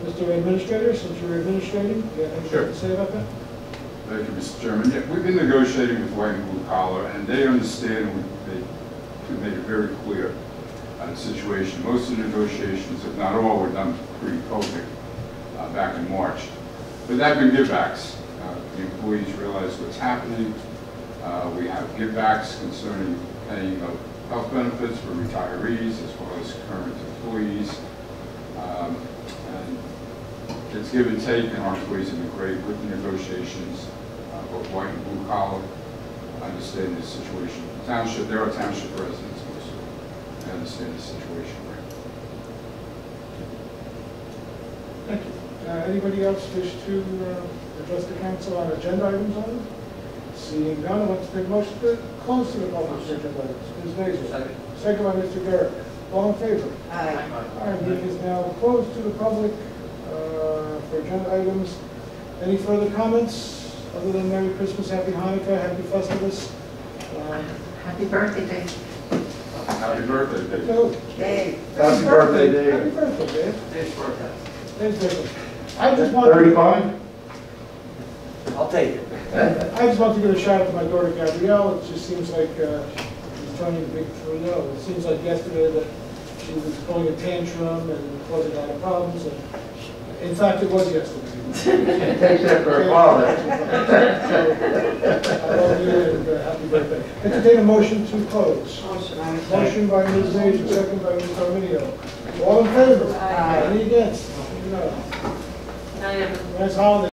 S5: Mr. Administrator, since you're administrating, do you have anything to say about that?
S4: Thank you, Mr. Chairman. Yeah, we've been negotiating with White and Blue Collar, and they understand, and we've made it very clear the situation. Most of the negotiations, if not all, were done pre-COVID back in March. But there have been givebacks. The employees realize what's happening. We have givebacks concerning paying of health benefits for retirees as well as current employees. And it's give and take, and our employees have been great with the negotiations, both white and blue collar. I understand the situation. Township, there are township residents also. I understand the situation.
S5: Thank you. Anybody else wish to address the council on agenda items on it? Seeing none, let's take a motion to close to the public for agenda items. Ms. Basil.
S10: Second.
S5: Second by Mr. Garrett. All in favor?
S8: Aye.
S5: All right, meeting is now closed to the public for agenda items. Any further comments other than Merry Christmas, Happy Hanukkah, Happy Festivus?
S9: Happy birthday, Dave.
S4: Happy birthday, Dave.
S5: No.
S8: Dave.
S3: Happy birthday, Dave.
S5: Happy birthday, Dave.
S10: Dave's birthday.
S5: Dave's birthday. I just want
S3: 35?
S10: I'll take it.
S5: I just want to give a shout out to my daughter Gabrielle. It just seems like she's turning a big 3-0. It seems like yesterday that she was throwing a tantrum and causing a lot of problems. And in fact, it was yesterday.
S3: Takes after her father.
S5: Happy birthday. Entertain a motion to close.
S8: Motion, I would
S5: Motion by Ms. Major, second by Ms. Arminio. All in favor?
S9: Aye.
S5: Any against? No.
S9: Night, everyone.
S5: Nice holiday.